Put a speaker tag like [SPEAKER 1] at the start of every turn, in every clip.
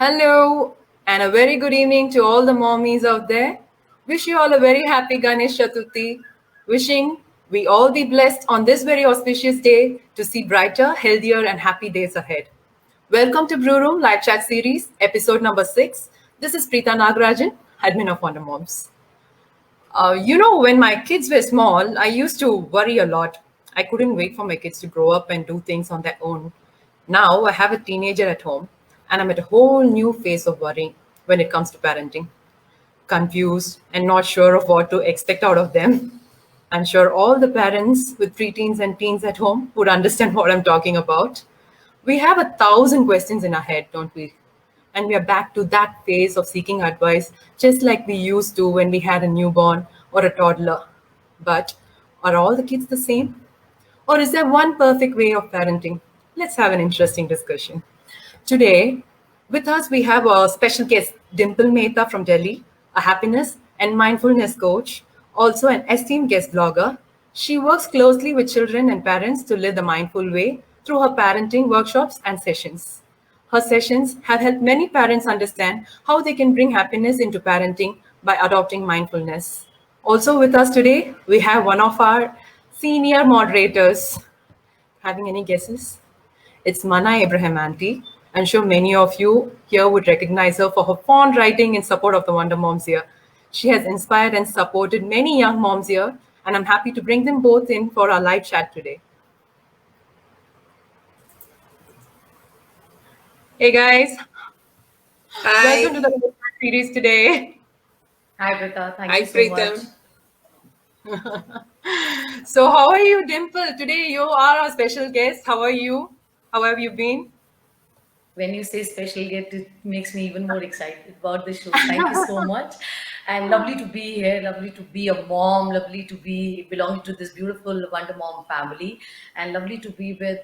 [SPEAKER 1] Hello, and a very good evening to all the mommies out there. Wish you all a very happy Ganesh Chaturthi. Wishing we all be blessed on this very auspicious day to see brighter, healthier, and happy days ahead. Welcome to Brew Room Live Chat Series, episode number 6. This is Preeta Nagarajan, admin of Wonder Moms. When my kids were small, I used to worry a lot. I couldn't wait for my kids to grow up and do things on their own. Now I have a teenager at home, and I'm at a whole new phase of worrying when it comes to parenting. Confused and not sure of what to expect out of them. I'm sure all the parents with preteens and teens at home would understand what I'm talking about. We have 1,000 questions in our head, don't we? And we are back to that phase of seeking advice, just like we used to when we had a newborn or a toddler. But are all the kids the same? Or is there one perfect way of parenting? Let's have an interesting discussion. Today, with us, we have a special guest, Dimple Mehta from Delhi, a happiness and mindfulness coach, also an esteemed guest blogger. She works closely with children and parents to live the mindful way through her parenting workshops and sessions. Her sessions have helped many parents understand how they can bring happiness into parenting by adopting mindfulness. Also, with us today, we have one of our senior moderators. Having any guesses? It's Mana Abraham Auntie. I'm sure many of you here would recognize her for her fond writing in support of the Wonder Moms here. She has inspired and supported many young moms here, and I'm happy to bring them both in for our live chat today. Hey guys, welcome to
[SPEAKER 2] Hi,
[SPEAKER 1] the live chat series today.
[SPEAKER 3] Hi, Brita. Thank
[SPEAKER 2] hi
[SPEAKER 3] you so much.
[SPEAKER 2] Preetham.
[SPEAKER 1] So, how are you, Dimple? Today you are our special guest. How are you? How have you been?
[SPEAKER 3] When you say special guest, it makes me even more excited about the show. Thank you so much. And lovely to be here, lovely to be a mom, lovely to be belonging to this beautiful Wonder Mom family, and lovely to be with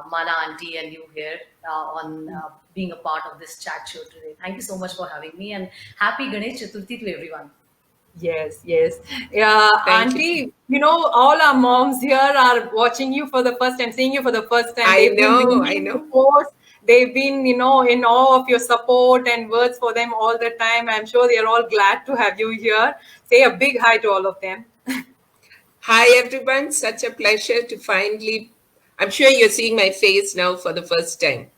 [SPEAKER 3] Mana Auntie and you here on being a part of this chat show today. Thank you so much for having me, and happy Ganesh Chaturthi to everyone.
[SPEAKER 1] Yes, yes. Yeah,
[SPEAKER 2] Thank you.
[SPEAKER 1] Auntie, all our moms here are watching you for the first time, seeing you for the first time.
[SPEAKER 2] I
[SPEAKER 1] They've been
[SPEAKER 2] know, I
[SPEAKER 1] reading your
[SPEAKER 2] know.
[SPEAKER 1] posts. They've been, in awe of your support and words for them all the time. I'm sure they're all glad to have you here. Say a big hi to all of them.
[SPEAKER 2] Hi everyone, such a pleasure to finally. I'm sure you're seeing my face now for the first time.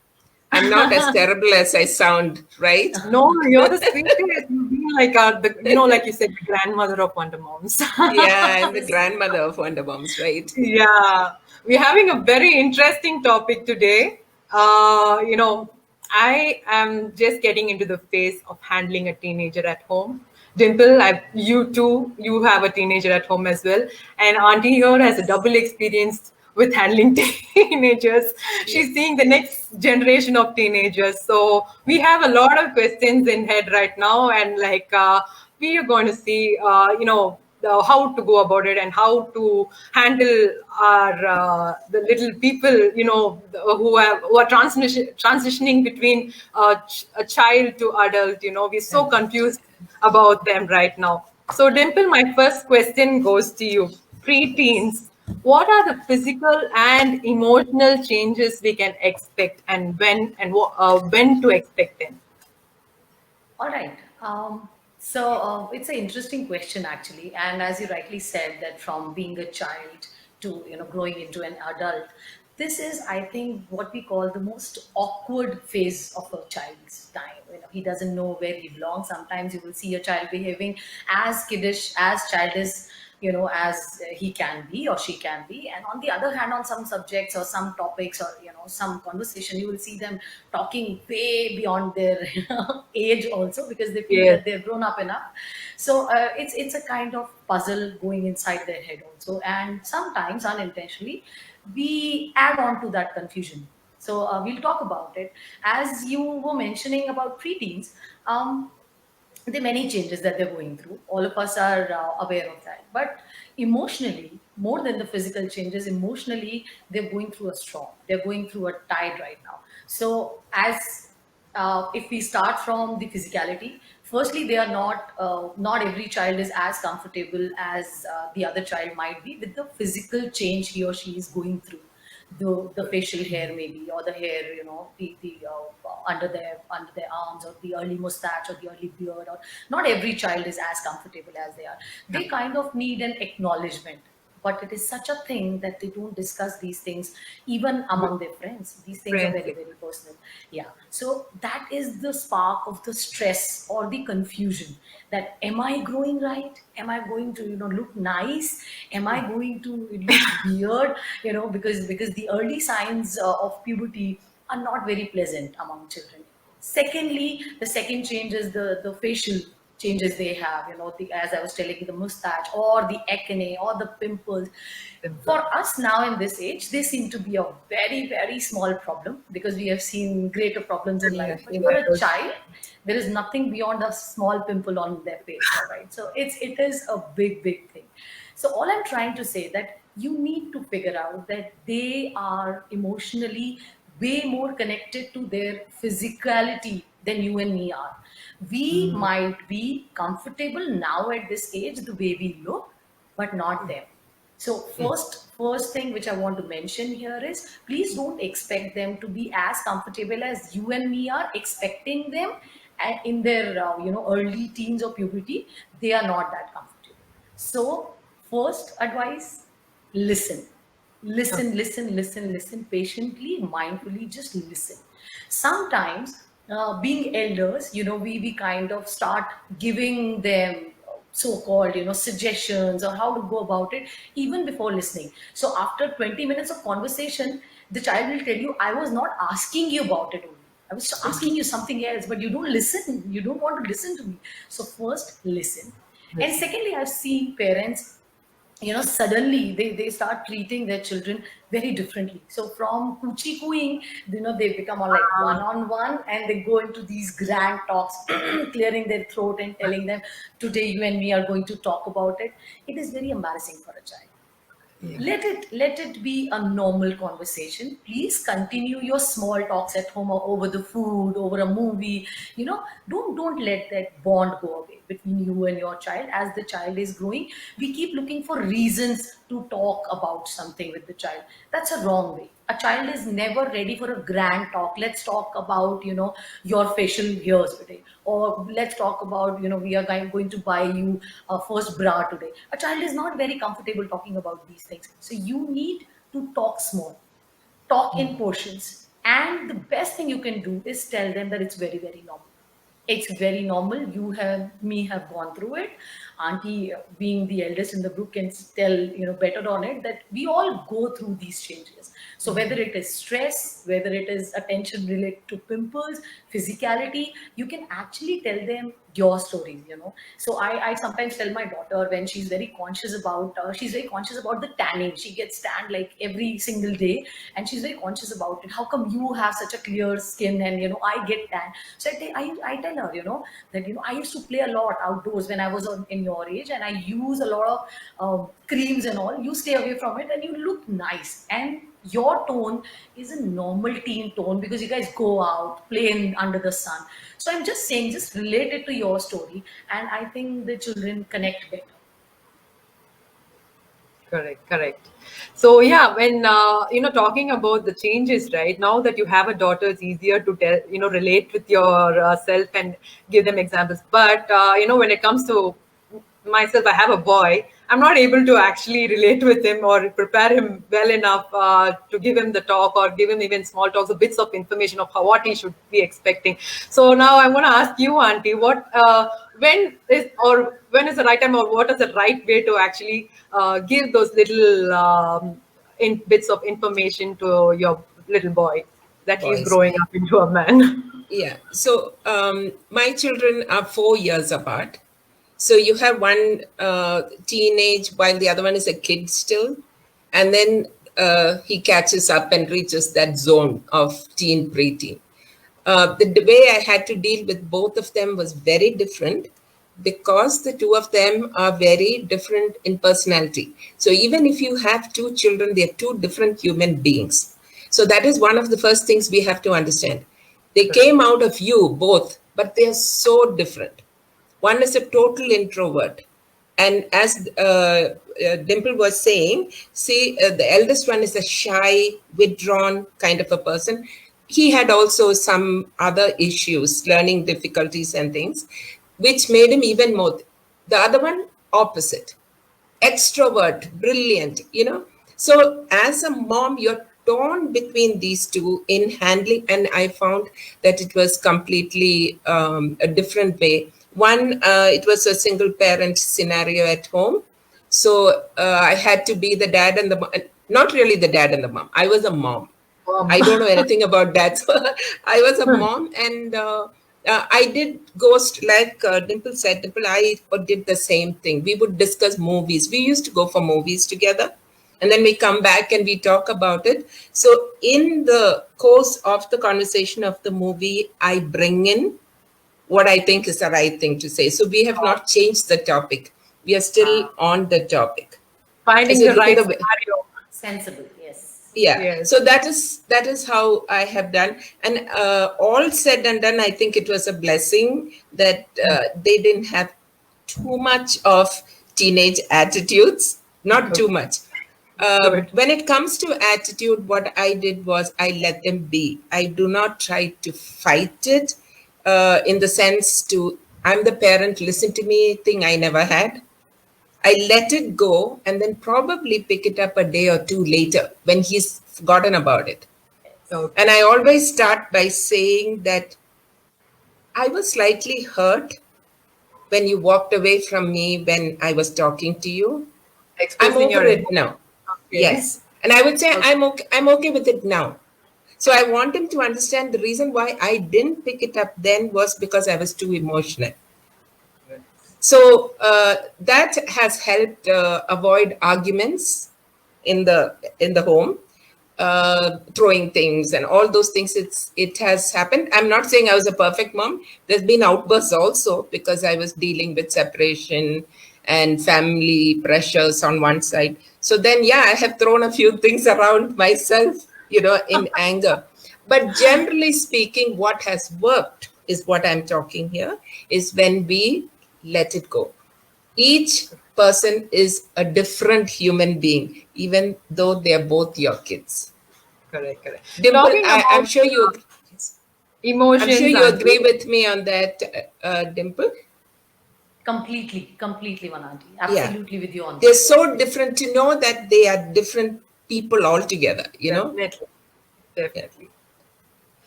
[SPEAKER 2] I'm not as terrible as I sound, right?
[SPEAKER 1] No, you're the sweetest. You've been like, like you said, the grandmother of Wonder Moms.
[SPEAKER 2] Yeah, I'm the grandmother of Wonder Moms, right?
[SPEAKER 1] Yeah, we're having a very interesting topic today. I am just getting into the phase of handling a teenager at home. Dimple, you too, you have a teenager at home as well. And Auntie here has a double experience with handling teenagers. She's
[SPEAKER 2] Yes.
[SPEAKER 1] seeing the next generation of teenagers. So we have a lot of questions in head right now, and we are going to see, how to go about it and how to handle our the little people, who are transitioning between a child to adult. We're so
[SPEAKER 3] Correct.
[SPEAKER 1] confused about them right now. So, Dimple, my first question goes to you.
[SPEAKER 3] Yes.
[SPEAKER 1] Preteens, what are the physical and emotional changes we can expect, and when to expect them?
[SPEAKER 3] All right. So it's an interesting question actually, and as you rightly said, that from being a child to growing into an adult, this is, I think, what we call the most awkward phase of a child's time. He doesn't know where he belongs. Sometimes you will see a child behaving as kiddish, as childish, as he can be or she can be. And on the other hand, on some subjects or some topics or some conversation, you will see them talking way beyond their age also, because they feel
[SPEAKER 1] Yes.
[SPEAKER 3] that they're grown up enough. So it's a kind of puzzle going inside their head also, and sometimes unintentionally we add on to that confusion. So we'll talk about it. As you were mentioning about preteens, there are many changes that they're going through. All of us are aware of that. But emotionally, more than the physical changes, emotionally, they're going through a storm. They're going through a tide right now. So, as if we start from the physicality, firstly, they are not every child is as comfortable as the other child might be with the physical change he or she is going through. The facial hair maybe, or the hair, the under their arms, or the early mustache or the early beard. Or not every child is as comfortable as they are. They kind of need an acknowledgement, but it is such a thing that they don't discuss these things even among their friends. These things are
[SPEAKER 1] Friends.
[SPEAKER 3] very, very personal. Yeah. So that is the spark of the stress or the confusion, that am I growing right? Am I going to, look nice? Am I going to look weird? Because the early signs of puberty are not very pleasant among children. Secondly, the second change is the facial changes they have, as I was telling you, the mustache or the acne or the pimples.
[SPEAKER 1] Simple.
[SPEAKER 3] For us now in this age, they seem to be a very, very small problem, because we have seen greater problems in life.
[SPEAKER 1] Yes,
[SPEAKER 3] But
[SPEAKER 1] in
[SPEAKER 3] for
[SPEAKER 1] that
[SPEAKER 3] a
[SPEAKER 1] was
[SPEAKER 3] child, there is nothing beyond a small pimple on their face, all right? So it is a big, big thing. So all I'm trying to say, that you need to figure out that they are emotionally way more connected to their physicality than you and me are. We might be comfortable now at this age the way we look, but not them. So first thing which I want to mention here is, please don't expect them to be as comfortable as you and me are expecting them in their early teens or puberty. They are not that comfortable. So first advice, listen. Listen, listen, listen, listen patiently, mindfully, just listen. Sometimes, being elders, we kind of start giving them so-called, suggestions or how to go about it even before listening. So after 20 minutes of conversation, the child will tell you, I was not asking you about it only. I was asking you something else, but you don't listen. You don't want to listen to me. So first, listen. And
[SPEAKER 1] listen.
[SPEAKER 3] secondly, I've seen parents, suddenly they start treating their children very differently. So from coochie cooing, they become all like one on one, and they go into these grand talks, clearing their throat and telling them, today you and me are going to talk about it. It is very embarrassing for a child.
[SPEAKER 1] Yeah.
[SPEAKER 3] Let it be a normal conversation. Please continue your small talks at home, or over the food, over a movie. Don't let that bond go away between you and your child. As the child is growing, we keep looking for reasons to talk about something with the child. That's a wrong way. A child is never ready for a grand talk. Let's talk about, your facial hairs today, or let's talk about, we are going to buy you a first bra today. A child is not very comfortable talking about these things. So you need to talk small, talk in portions. And the best thing you can do is tell them that it's very, very normal. It's very normal. You have me have gone through it. Auntie, being the eldest in the group, can tell better on it, that we all go through these changes. So whether it is stress, whether it is attention related to pimples, physicality, you can actually tell them your stories. So I sometimes tell my daughter, when she's very conscious about the tanning. She gets tanned like every single day, and she's very conscious about it. How come you have such a clear skin, and I get tan? So I tell her, that I used to play a lot outdoors when I was in your age, and I use a lot of creams and all. You stay away from it, and you look nice. And your tone is a normal teen tone, because you guys go out, play under the sun. So I'm just saying, just relate it to your story, and I think the children connect better.
[SPEAKER 1] Correct, correct. So yeah, when talking about the changes, right now that you have a daughter, it's easier to tell, relate with your self and give them examples. But when it comes to myself, I have a boy. I'm not able to actually relate with him or prepare him well enough to give him the talk or give him even small talks or bits of information of what he should be expecting. So now I'm going to ask you, Auntie, when is the right time, or what is the right way to actually give those little bits of information to your little boy that he's
[SPEAKER 2] Boys.
[SPEAKER 1] growing up into a man?
[SPEAKER 2] Yeah. So my children are 4 years apart. So you have one teenage while the other one is a kid still. And then he catches up and reaches that zone of teen, preteen. The way I had to deal with both of them was very different, because the two of them are very different in personality. So even if you have two children, they're two different human beings. So that is one of the first things we have to understand. They
[SPEAKER 1] Correct.
[SPEAKER 2] came out of you both, but they're so different. One is a total introvert. And as Dimple was saying, see, the eldest one is a shy, withdrawn kind of a person. he had also some other issues, learning difficulties and things, which made him even more. The other one, opposite, extrovert, brilliant. So as a mom, you're torn between these two in handling, and I found that it was completely a different way. One, it was a single parent scenario at home. So I had to be the dad and the not really the dad and the mom. I was a mom.
[SPEAKER 1] Um,
[SPEAKER 2] I don't know anything about that. So I was a mom, and I did ghost, like Dimple said. Dimple, I did the same thing. We would discuss movies. We used to go for movies together, and then we come back and we talk about it. So in the course of the conversation of the movie, I bring in what I think is the right thing to say. So we have not changed the topic. We are still on the topic. I
[SPEAKER 1] Finding
[SPEAKER 2] said,
[SPEAKER 1] the
[SPEAKER 2] look at
[SPEAKER 1] right
[SPEAKER 2] the
[SPEAKER 1] scenario.
[SPEAKER 3] Sensible, yes.
[SPEAKER 2] yeah,
[SPEAKER 1] Yes.
[SPEAKER 2] so that is how I have done. And all said and done, I think it was a blessing that they didn't have too much of teenage attitudes, not too
[SPEAKER 1] Okay.
[SPEAKER 2] much.
[SPEAKER 1] Good.
[SPEAKER 2] When it comes to attitude, what I did was I let them be. I do not try to fight it, in the sense to I'm the parent, listen to me thing I never had. I let it go and then probably pick it up a day or two later when he's forgotten about it.
[SPEAKER 3] Yes.
[SPEAKER 2] And
[SPEAKER 1] Okay.
[SPEAKER 2] I always start by saying that I was slightly hurt when you walked away from me when I was talking to you. I'm
[SPEAKER 1] Expressing
[SPEAKER 2] over
[SPEAKER 1] your
[SPEAKER 2] it
[SPEAKER 1] emotion.
[SPEAKER 2] now.
[SPEAKER 1] Okay.
[SPEAKER 2] Yes. And I would say
[SPEAKER 1] Okay.
[SPEAKER 2] I'm okay with it now. So I want him to understand the reason why I didn't pick it up then was because I was too emotional.
[SPEAKER 1] Good.
[SPEAKER 2] So that has helped avoid arguments in the home, throwing things and all those things. It has happened. I'm not saying I was a perfect mom. There's been outbursts also because I was dealing with separation and family pressures on one side. So then, yeah, I have thrown a few things around myself, in anger. But generally speaking, what has worked is what I'm talking here is when we let it go. Each person is a different human being, even though they are both your kids.
[SPEAKER 1] Correct. Correct.
[SPEAKER 2] Dimple,
[SPEAKER 1] Talking
[SPEAKER 2] I'm
[SPEAKER 1] about
[SPEAKER 2] sure you agree. I'm sure
[SPEAKER 1] emotions,
[SPEAKER 2] you
[SPEAKER 1] Auntie.
[SPEAKER 2] agree with me on that, Dimple.
[SPEAKER 3] Completely, completely, Mananti.
[SPEAKER 2] Yeah,
[SPEAKER 3] Absolutely with you on
[SPEAKER 2] they're
[SPEAKER 3] that.
[SPEAKER 2] so different to know that they are different people altogether.
[SPEAKER 1] Definitely.
[SPEAKER 2] Yeah.
[SPEAKER 1] Definitely.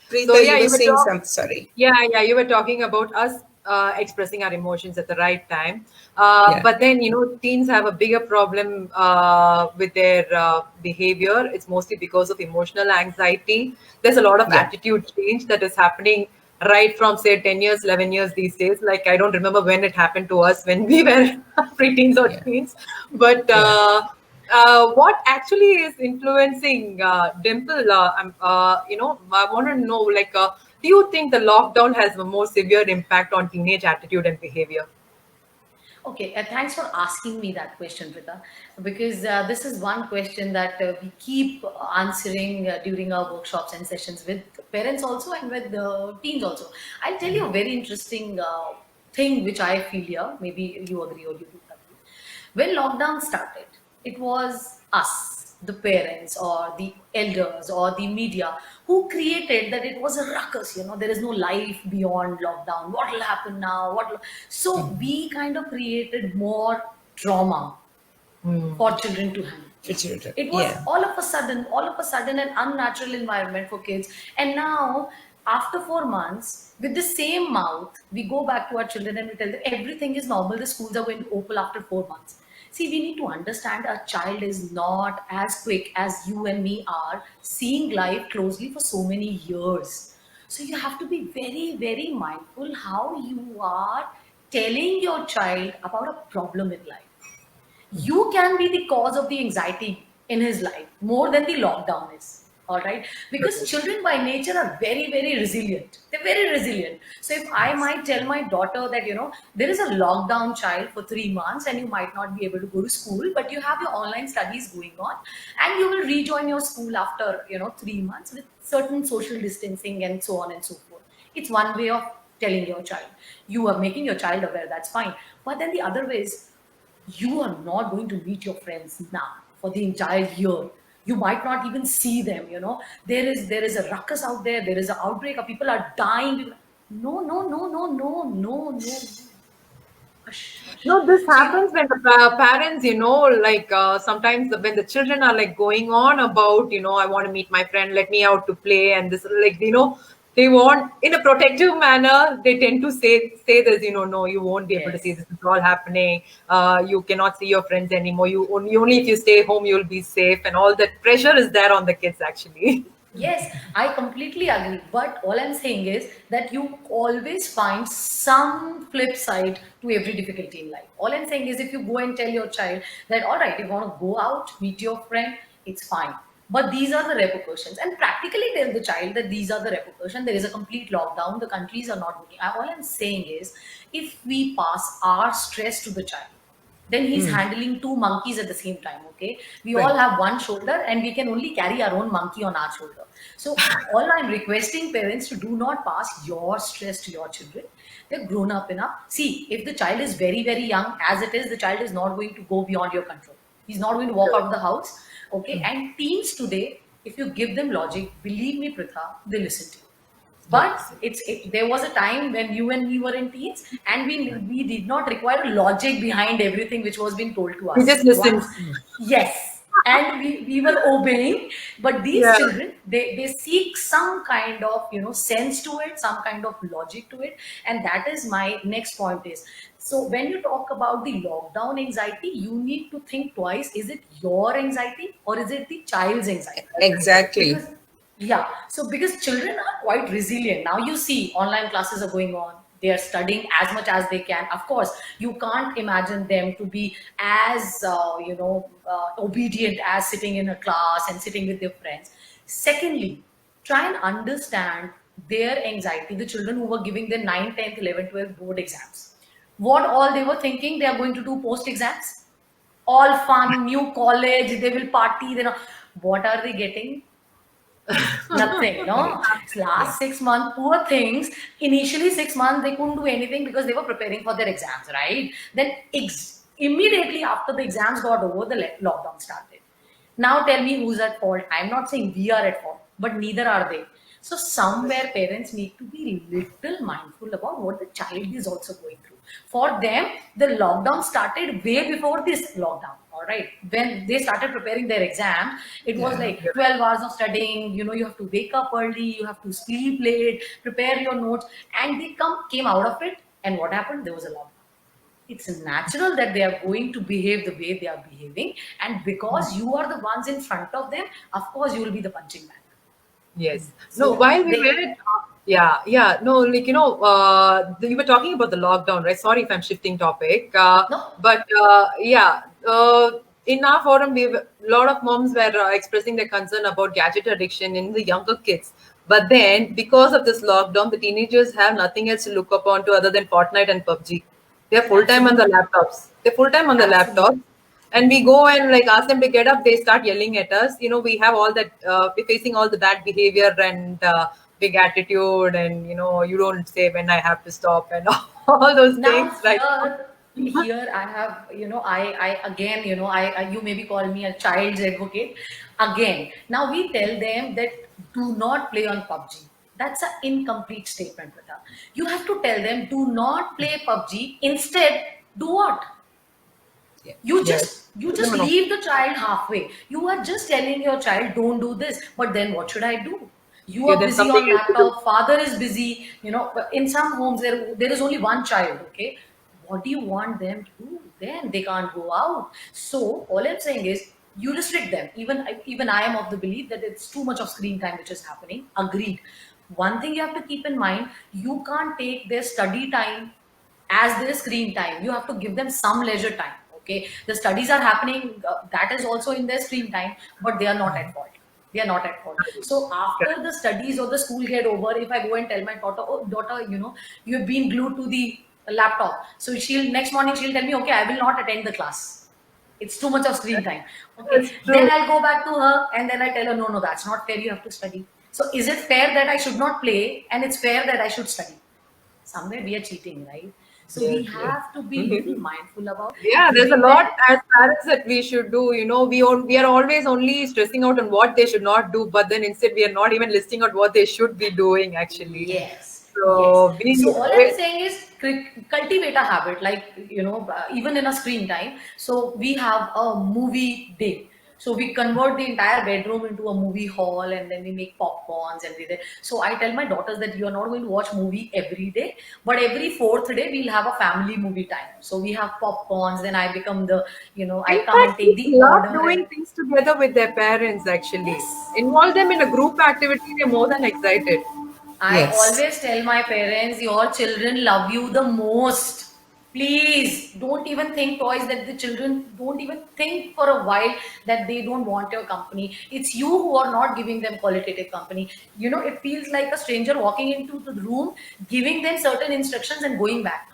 [SPEAKER 1] So
[SPEAKER 2] Preeta,
[SPEAKER 1] yeah,
[SPEAKER 2] you were
[SPEAKER 1] you were
[SPEAKER 2] saying
[SPEAKER 1] talking.
[SPEAKER 2] something. Sorry.
[SPEAKER 1] Yeah, you were talking about us expressing our emotions at the right time.
[SPEAKER 2] Yeah,
[SPEAKER 1] But then, teens have a bigger problem with their behavior. It's mostly because of emotional anxiety. There's a lot of
[SPEAKER 2] yeah,
[SPEAKER 1] attitude change that is happening right from, say, 10 years, 11 years these days. Like, I don't remember when it happened to us when we were preteens or
[SPEAKER 2] yeah,
[SPEAKER 1] teens. But
[SPEAKER 2] yeah.
[SPEAKER 1] what actually is influencing Dimple? I want to know, like, do you think the lockdown has a more severe impact on teenage attitude and behavior?
[SPEAKER 3] Okay, thanks for asking me that question, Rita, because this is one question that we keep answering during our workshops and sessions with parents also and with the teens also. I'll tell you a very interesting thing which I feel here. Maybe you agree or you don't agree. When lockdown started, it was us, the parents or the elders or the media, who created that it was a ruckus. There is no life beyond lockdown. What will happen now? So we kind of created more trauma for children to handle.
[SPEAKER 2] For children.
[SPEAKER 3] It was
[SPEAKER 2] Yeah,
[SPEAKER 3] all of a sudden an unnatural environment for kids. And now, after 4 months, with the same mouth, we go back to our children and we tell them everything is normal. The schools are going to open after 4 months. See, we need to understand a child is not as quick as you and me are seeing life closely for so many years. So you have to be very, very mindful how you are telling your child about a problem in life. You can be the cause of the anxiety in his life more than the lockdown is. All right, because children by nature are very, very resilient. They're very resilient. So if I might tell my daughter that there is a lockdown child for 3 months and you might not be able to go to school, but you have your online studies going on, and you will rejoin your school after 3 months with certain social distancing and so on and so forth. It's one way of telling your child. You are making your child aware. That's fine. But then the other way is, you are not going to meet your friends now for the entire year. You might not even see them. There is a ruckus out there. There is an outbreak of people are dying. No, no, no, no, no, no, no, no. Hush, hush.
[SPEAKER 1] No, this
[SPEAKER 3] So
[SPEAKER 1] happens when the parents, like sometimes when the children are like going on about, I want to meet my friend, let me out to play, and this, like, they want in a protective manner. They tend to say this, no, you won't be able to see
[SPEAKER 3] yes.
[SPEAKER 1] this is all happening. You cannot see your friends anymore. You only if you stay home you'll be safe, and all that pressure is there on the kids actually.
[SPEAKER 3] Yes, I completely agree. But all I'm saying is that you always find some flip side to every difficulty in life. All I'm saying is if you go and tell your child that, all right, you want to go out, meet your friend, it's fine. But these are the repercussions. And practically tell the child that these are the repercussions. There is a complete lockdown. The countries are not working. All I'm saying is if we pass our stress to the child, then he's handling two monkeys at the same time. Okay, we all
[SPEAKER 2] Right.
[SPEAKER 3] have one shoulder and we can only carry our own monkey on our shoulder. So all I'm requesting parents to do not pass your stress to your children. They're grown up enough. See, if the child is very very young, as it is, the child is not going to go beyond your control. He's not going to walk out of the house. Okay, and teens today, if you give them logic, believe me, Pritha, they listen to you. But
[SPEAKER 2] Yes.
[SPEAKER 3] there was a time when you and me were in teens, and we did not require logic behind everything which was being told to
[SPEAKER 1] We just
[SPEAKER 3] us.
[SPEAKER 1] listened.
[SPEAKER 3] Once, yes, and we were obeying. But these
[SPEAKER 1] Yeah.
[SPEAKER 3] children, they seek some kind of sense to it, some kind of logic to it, and that is my next point is. So when you talk about the lockdown anxiety, you need to think twice: is it your anxiety or is it the child's anxiety?
[SPEAKER 2] Exactly.
[SPEAKER 3] Because yeah, so because children are quite resilient. Now you see online classes are going on. They are studying as much as they can. Of course, you can't imagine them to be as obedient as sitting in a class and sitting with their friends. Secondly, try and understand their anxiety. The children who were giving their 9th, 10th, 11th, 12th board exams, what all they were thinking they are going to do post exams? All fun, new college, they will party. What are they getting? Nothing,
[SPEAKER 2] Right. Yeah.
[SPEAKER 3] last 6 months, poor things. Initially 6 months they couldn't do anything because they were preparing for their exams, right? Then immediately after the exams got over, the lockdown started. Now tell me who's at fault. I'm not saying we are at fault, but neither are they. So somewhere parents need to be little mindful about what the child is also going through. For them, the lockdown started way before this lockdown. All right. When they started preparing their exams, it was
[SPEAKER 2] Yeah.
[SPEAKER 3] like 12 hours of studying. You have to wake up early, you have to sleep late, prepare your notes, and they came out of it. And what happened? There was a lockdown. It's natural that they are going to behave the way they are behaving, and because you are the ones in front of them, of course you will be the punching bag.
[SPEAKER 1] Yes. No,
[SPEAKER 3] So
[SPEAKER 1] while we
[SPEAKER 3] they
[SPEAKER 1] were yeah, yeah. No, like, you were talking about the lockdown, right? Sorry if I'm shifting topic.
[SPEAKER 3] no.
[SPEAKER 1] But yeah, in our forum, a lot of moms were expressing their concern about gadget addiction in the younger kids. But then, because of this lockdown, the teenagers have nothing else to look upon to other than Fortnite and PUBG. They're full time on the
[SPEAKER 3] Absolutely.
[SPEAKER 1] laptops. They're full time on the laptops,
[SPEAKER 3] Absolutely.
[SPEAKER 1] and we go and like ask them to get up, they start yelling at us. We have all that, we're facing all the bad behavior and big attitude, and you don't say when I have to stop and all those
[SPEAKER 3] Now
[SPEAKER 1] things, right?
[SPEAKER 3] here I have, I again, you maybe call me a child's advocate. Again, now we tell them that do not play on PUBG. That's an incomplete statement, Pratha. You have to tell them do not play PUBG. Instead, do what?
[SPEAKER 2] Yeah.
[SPEAKER 3] you
[SPEAKER 1] Yes.
[SPEAKER 3] just you
[SPEAKER 1] No,
[SPEAKER 3] just
[SPEAKER 1] no, no.
[SPEAKER 3] leave the child halfway. You are just telling your child don't do this, but then what should I do? You
[SPEAKER 1] Give
[SPEAKER 3] are
[SPEAKER 1] them
[SPEAKER 3] busy
[SPEAKER 1] something
[SPEAKER 3] on
[SPEAKER 1] else to do.
[SPEAKER 3] laptop, father is busy. But in some homes there is only one child. Okay, what do you want them to do? Then they can't go out. So all I'm saying is you restrict them. Even I am of the belief that it's too much of screen time which is happening. Agreed. One thing you have to keep in mind: you can't take their study time as their screen time. You have to give them some leisure time. Okay, the studies are happening, that is also in their screen time, but they are not at fault. They are not at fault. So after the studies or the school get over, if I go and tell my daughter, oh daughter, you have been glued to the laptop, so she'll next morning she'll tell me, okay, I will not attend the class, it's too much of screen time. Okay,
[SPEAKER 1] That's
[SPEAKER 3] then
[SPEAKER 1] true.
[SPEAKER 3] I'll go back to her and then I tell her, no, no, that's not fair, you have to study. So is it fair that I should not play and it's fair that I should study? Somewhere we are cheating, right? So we
[SPEAKER 2] Yeah, yeah.
[SPEAKER 3] have to be little mindful about
[SPEAKER 1] Yeah, there's a
[SPEAKER 3] giving them.
[SPEAKER 1] lot as parents that we should do. We are always only stressing out on what they should not do, but then instead we are not even listing out what they should be doing actually.
[SPEAKER 3] Yes, yes.
[SPEAKER 1] So
[SPEAKER 3] So
[SPEAKER 1] we
[SPEAKER 3] all I'm saying is cultivate a habit, like, even in a screen time. So we have a movie day. So we convert the entire bedroom into a movie hall, and then we make popcorns every day. So I tell my daughters that you are not going to watch movie every day, but every fourth day we'll have a family movie time. So we have popcorns. Then I become the,
[SPEAKER 1] In
[SPEAKER 3] I come and
[SPEAKER 1] fact,
[SPEAKER 3] take
[SPEAKER 1] kids
[SPEAKER 3] the
[SPEAKER 1] love
[SPEAKER 3] order and
[SPEAKER 1] doing things together with their parents actually.
[SPEAKER 3] yes.
[SPEAKER 1] Involve them in a group activity, they're more than excited.
[SPEAKER 3] I
[SPEAKER 2] Yes.
[SPEAKER 3] always tell my parents, your children love you the most. Please don't even think twice that the children don't even think for a while that they don't want your company. It's you who are not giving them qualitative company. It feels like a stranger walking into the room, giving them certain instructions and going back.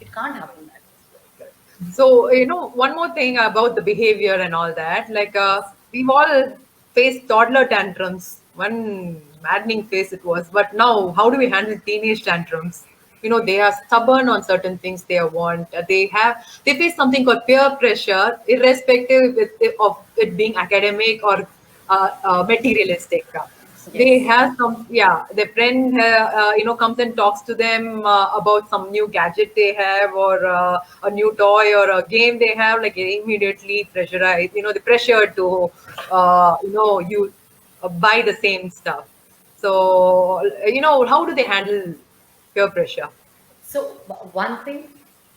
[SPEAKER 3] It can't happen that way.
[SPEAKER 1] So, one more thing about the behavior and all that, like
[SPEAKER 3] Yes.
[SPEAKER 1] we've all faced toddler tantrums. One maddening phase it was. But now, how do we handle teenage tantrums? They are stubborn on certain things they want. They face something called peer pressure, irrespective of it being academic or materialistic. They
[SPEAKER 3] Yes.
[SPEAKER 1] have some, yeah, their friend, comes and talks to them about some new gadget they have or a new toy or a game they have, like they immediately pressurize, the pressure to, you buy the same stuff. So, how do they handle peer pressure?
[SPEAKER 3] So one thing,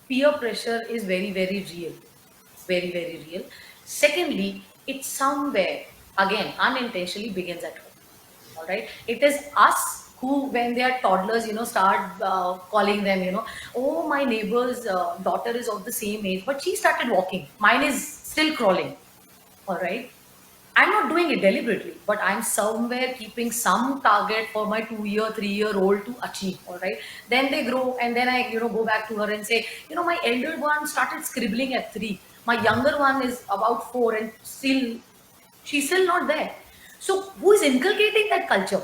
[SPEAKER 3] peer pressure is very, very real. Very, very real. Secondly, it somewhere, again, unintentionally begins at home. All right. It is us who, when they are toddlers, start calling them, oh, my neighbor's daughter is of the same age, but she started walking. Mine is still crawling. All right. I'm not doing it deliberately, but I'm somewhere keeping some target for my 2 year, 3 year old to achieve. All right. Then they grow, and then I, go back to her and say, my elder one started scribbling at 3. My younger one is about 4, and still, she's still not there. So who is inculcating that culture?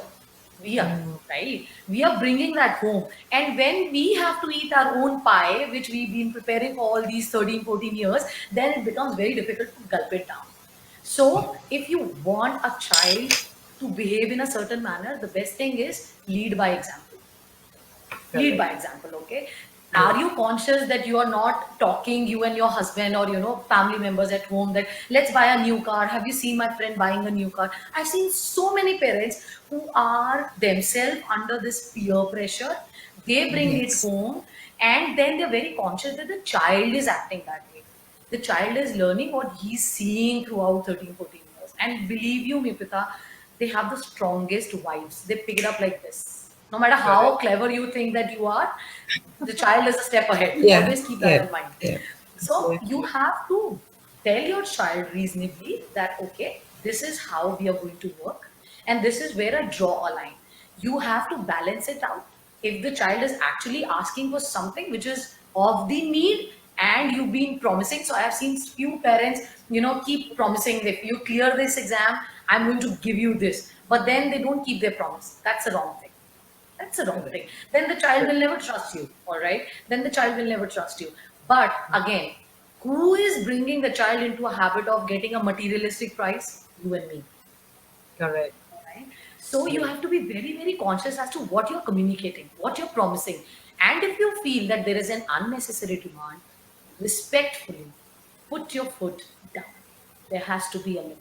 [SPEAKER 3] We are, right? We are bringing that home. And when we have to eat our own pie, which we've been preparing for all these 13, 14 years, then it becomes very difficult to gulp it down. So, if you want a child to behave in a certain manner, the best thing is lead by example. Lead
[SPEAKER 1] Correct.
[SPEAKER 3] by example, okay? Are you conscious that you are not talking, you and your husband or family members at home, that let's buy a new car? Have you seen my friend buying a new car? I've seen so many parents who are themselves under this peer pressure. They bring it
[SPEAKER 2] Yes.
[SPEAKER 3] home, and then they're very conscious that the child is acting that way. The child is learning what he's seeing throughout 13, 14 years. And believe you me, Pita, they have the strongest vibes. They pick it up like this. No matter how
[SPEAKER 1] Correct.
[SPEAKER 3] clever you think that you are, the child is a step ahead.
[SPEAKER 2] Yeah.
[SPEAKER 3] Always keep that
[SPEAKER 2] Yeah.
[SPEAKER 3] in mind.
[SPEAKER 2] Yeah.
[SPEAKER 3] So
[SPEAKER 1] Yes,
[SPEAKER 3] you
[SPEAKER 1] yes.
[SPEAKER 3] have to tell your child reasonably that, okay, this is how we are going to work, and this is where I draw a line. You have to balance it out. If the child is actually asking for something which is of the need, and you've been promising, so I have seen few parents, keep promising, if you clear this exam, I'm going to give you this, but then they don't keep their promise. That's the wrong thing. That's the wrong
[SPEAKER 1] Correct.
[SPEAKER 3] thing. Then the child
[SPEAKER 1] Correct.
[SPEAKER 3] will never trust you. All right. Then the child will never trust you. But again, who is bringing the child into a habit of getting a materialistic prize? You and me.
[SPEAKER 1] Correct.
[SPEAKER 3] Right? So you have to be very, very conscious as to what you're communicating, what you're promising. And if you feel that there is an unnecessary demand, respectfully put your foot down. There has to be a limit.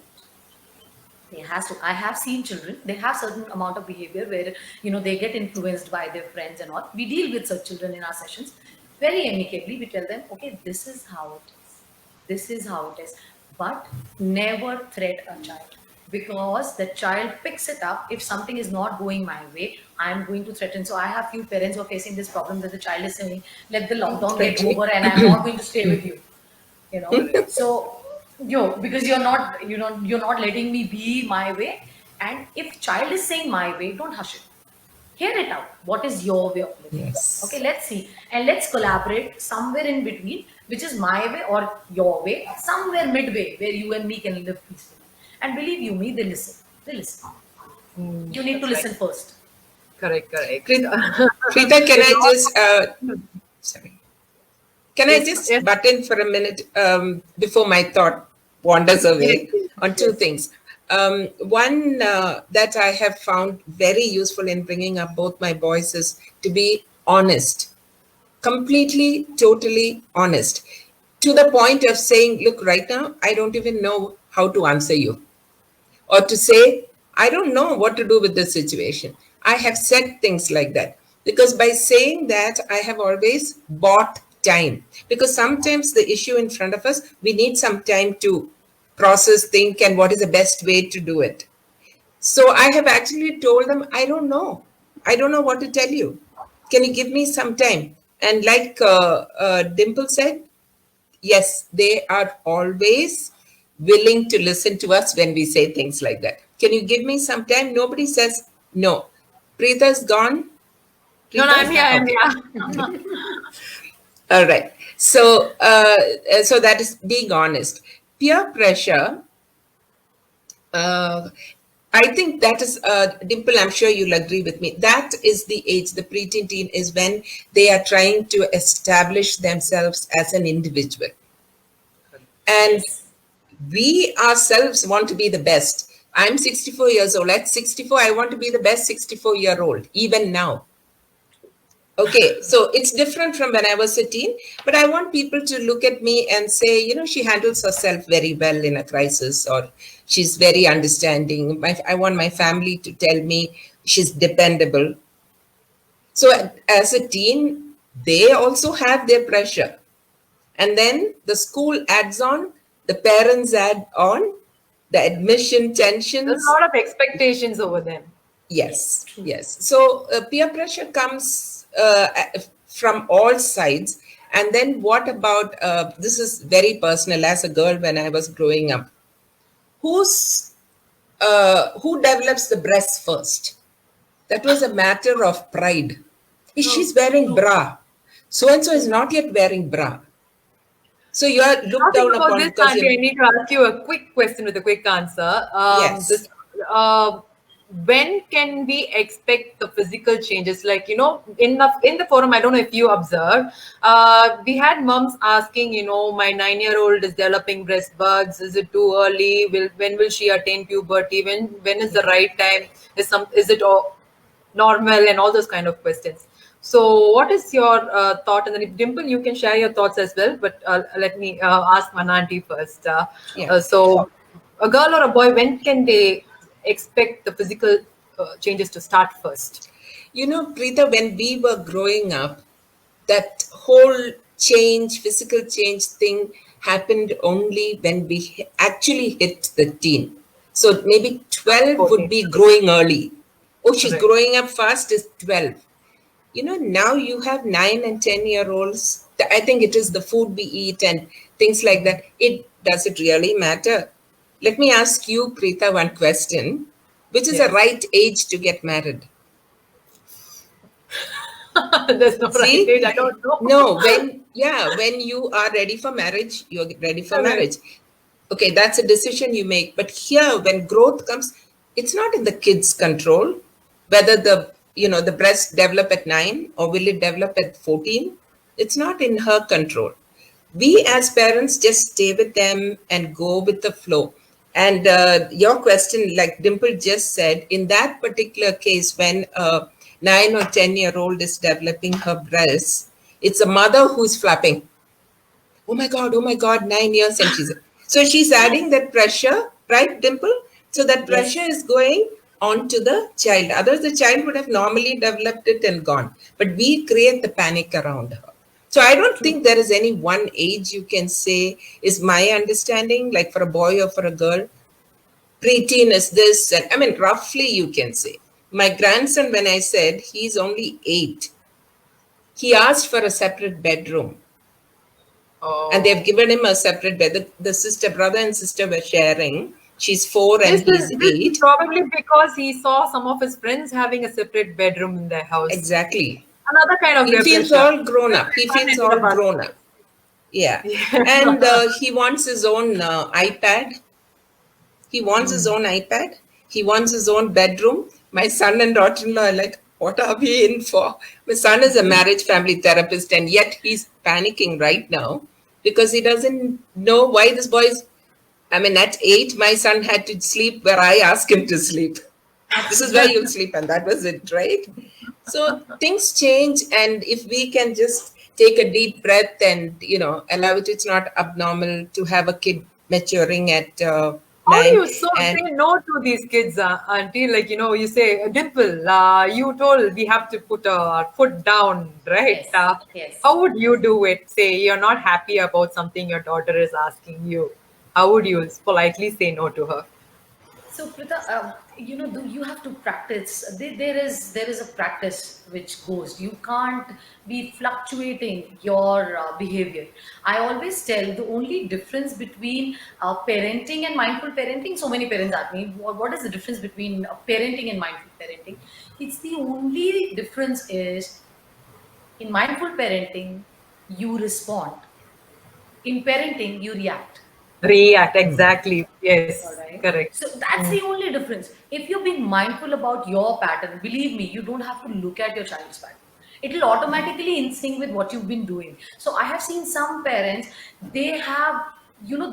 [SPEAKER 3] They has to. I have seen children. They have certain amount of behavior where they get influenced by their friends and all. We deal with such children in our sessions very amicably. We tell them, okay, this is how it is. This is how it is. But never threat a child, because the child picks it up. If something is not going my way, I'm going to threaten. So I have few parents who are facing this problem, that the child is saying, let the lockdown get
[SPEAKER 2] Threatening.
[SPEAKER 3] over and I'm not going to stay with you.
[SPEAKER 1] Correct.
[SPEAKER 3] So because you're not letting me be my way. And if child is saying my way, don't hush it. Hear it out. What is your way of living? Okay,
[SPEAKER 2] Yes.
[SPEAKER 3] let's see, and let's collaborate somewhere in between, which is my way or your way, somewhere midway where you and me can live peacefully. And believe you me, they listen. You need to
[SPEAKER 1] That's right.
[SPEAKER 3] listen first.
[SPEAKER 1] Correct. Correct.
[SPEAKER 2] Preeta, can
[SPEAKER 1] With
[SPEAKER 2] I
[SPEAKER 1] all,
[SPEAKER 2] just sorry. Can I
[SPEAKER 1] Yes,
[SPEAKER 2] just
[SPEAKER 1] yes,
[SPEAKER 2] butt in for a minute before my thought wanders
[SPEAKER 1] yes,
[SPEAKER 2] away
[SPEAKER 1] yes,
[SPEAKER 2] on two
[SPEAKER 1] yes.
[SPEAKER 2] things? One that I have found very useful in bringing up both my boys is to be honest, completely, totally honest, to the point of saying, look, right now, I don't even know how to answer you, or to say, I don't know what to do with this situation. I have said things like that because by saying that, I have always bought time. Because sometimes the issue in front of us, we need some time to process, think, and what is the best way to do it. So I have actually told them, I don't know. I don't know what to tell you. Can you give me some time? And like Dimple said, yes, they are always willing to listen to us when we say things like that. Can you give me some time? Nobody says no. Preetha's gone.
[SPEAKER 1] No, no, I'm
[SPEAKER 2] Preetha?
[SPEAKER 1] here. I'm
[SPEAKER 2] Okay.
[SPEAKER 1] here.
[SPEAKER 2] All right. So that is being honest. Peer pressure. Uh, I think that is, Dimple, I'm sure you'll agree with me. That is the age, the preteen teen is when they are trying to establish themselves as an individual. And
[SPEAKER 3] Yes.
[SPEAKER 2] we ourselves want to be the best. I'm 64 years old. At 64, I want to be the best 64-year-old, even now. Okay, so it's different from when I was a teen, but I want people to look at me and say, she handles herself very well in a crisis, or she's very understanding. I want my family to tell me she's dependable. So as a teen, they also have their pressure. And then the school adds on, the parents add on, the admission
[SPEAKER 1] There's a
[SPEAKER 2] tensions.
[SPEAKER 1] lot of expectations over them.
[SPEAKER 3] Yes,
[SPEAKER 2] Yes,
[SPEAKER 3] true.
[SPEAKER 2] yes. So peer pressure comes from all sides. And then what about, this is very personal as a girl when I was growing up. Who's, who develops the breast first? That was a matter of pride. Is she's
[SPEAKER 3] True.
[SPEAKER 2] wearing
[SPEAKER 3] True.
[SPEAKER 2] bra? So and so is
[SPEAKER 3] True.
[SPEAKER 2] not yet wearing bra. So you are looked
[SPEAKER 1] Talking
[SPEAKER 2] down
[SPEAKER 1] about
[SPEAKER 2] upon
[SPEAKER 1] this,
[SPEAKER 2] because
[SPEAKER 1] Auntie,
[SPEAKER 2] you're,
[SPEAKER 1] I need to ask you a quick question with a quick answer.
[SPEAKER 2] yes.
[SPEAKER 1] Uh, when can we expect the physical changes? Like, in the forum, I don't know if you observed, we had moms asking, my 9-year-old is developing breast buds. Is it too early? When will she attain puberty? When is the
[SPEAKER 2] Yeah.
[SPEAKER 1] right time? Is it all normal, and all those kind of questions? So, what is your thought? And then, if Dimple, you can share your thoughts as well. But let me ask Mananti first.
[SPEAKER 2] Yeah.
[SPEAKER 1] So, a girl or a boy, when can they expect the physical changes to start first?
[SPEAKER 2] Preeta, when we were growing up, that whole change, physical change thing happened only when we actually hit the teen. So maybe 12 would
[SPEAKER 1] 14.
[SPEAKER 2] be growing early. Oh, she's
[SPEAKER 1] Right.
[SPEAKER 2] growing up fast is 12. Now you have 9 and 10-year-olds. I think it is the food we eat and things like that. Does it really matter? Let me ask you, Preeta, one question. Which is the
[SPEAKER 1] Yes.
[SPEAKER 2] right age to get married?
[SPEAKER 1] There's no right
[SPEAKER 2] See?
[SPEAKER 1] age. I don't know.
[SPEAKER 2] No, when you are ready for marriage, you're ready for
[SPEAKER 1] Right.
[SPEAKER 2] marriage. Okay, that's a decision you make. But here, when growth comes, it's not in the kid's control whether the breast develop at 9 or will it develop at 14. It's not in her control. We as parents just stay with them and go with the flow. And your question, like Dimple just said, in that particular case, when a 9 or 10-year-old is developing her breasts, it's a mother who's flapping. Oh my God, 9 years. And she's adding that pressure, right, Dimple? So that pressure
[SPEAKER 3] Yes.
[SPEAKER 2] is going on to the child. Otherwise, the child would have normally developed it and gone. But we create the panic around her. So I don't
[SPEAKER 3] True.
[SPEAKER 2] think there is any one age you can say is my understanding, like for a boy or for a girl. Preteen is this, and I mean, roughly you can say. My grandson, when I said he's only 8, he asked for a separate bedroom and they've
[SPEAKER 1] Oh.
[SPEAKER 2] given him a separate bed. The brother and sister were sharing. She's 4
[SPEAKER 1] This
[SPEAKER 2] and
[SPEAKER 1] is
[SPEAKER 2] he's
[SPEAKER 1] this is
[SPEAKER 2] 8.
[SPEAKER 1] probably because he saw some of his friends having a separate bedroom in their house.
[SPEAKER 2] Exactly.
[SPEAKER 1] Another kind of
[SPEAKER 2] He
[SPEAKER 1] peer
[SPEAKER 2] feels
[SPEAKER 1] pressure.
[SPEAKER 2] all grown
[SPEAKER 1] This
[SPEAKER 2] up. He
[SPEAKER 1] is
[SPEAKER 2] feels
[SPEAKER 1] unended
[SPEAKER 2] all
[SPEAKER 1] about
[SPEAKER 2] grown up.
[SPEAKER 1] this.
[SPEAKER 2] Yeah.
[SPEAKER 1] Yes.
[SPEAKER 2] And he wants his own iPad. He wants his
[SPEAKER 1] Hmm.
[SPEAKER 2] own iPad. He wants his own bedroom. My son and daughter in law are like, What are we in for? My son is a marriage family therapist, and yet he's panicking right now because he doesn't know why this boy's. I mean, at 8, my son had to sleep where I asked him to sleep. This is where you'll sleep, and that was it, right? So things change, and if we can just take a deep breath and allow it, it's not abnormal to have a kid maturing at
[SPEAKER 1] How do
[SPEAKER 2] 9.
[SPEAKER 1] you so say
[SPEAKER 2] And
[SPEAKER 1] no to these kids, until like you say, Dimple, you told we have to put our foot down, right?
[SPEAKER 3] Yes, yes.
[SPEAKER 1] How would you do it? Say you're not happy about something your daughter is asking you. How would you politely say no to her?
[SPEAKER 3] So, Prita, you have to practice. There is a practice which goes. You can't be fluctuating your behavior. I always tell the only difference between parenting and mindful parenting. So many parents ask me, what is the difference between parenting and mindful parenting? It's the only difference is in mindful parenting, you respond. In parenting, you react.
[SPEAKER 1] React, exactly.
[SPEAKER 3] All
[SPEAKER 1] Yes,
[SPEAKER 3] right.
[SPEAKER 1] correct.
[SPEAKER 3] So that's the only difference. If you're being mindful about your pattern, believe me, you don't have to look at your child's pattern. It will automatically in sync with what you've been doing. So I have seen some parents, they have,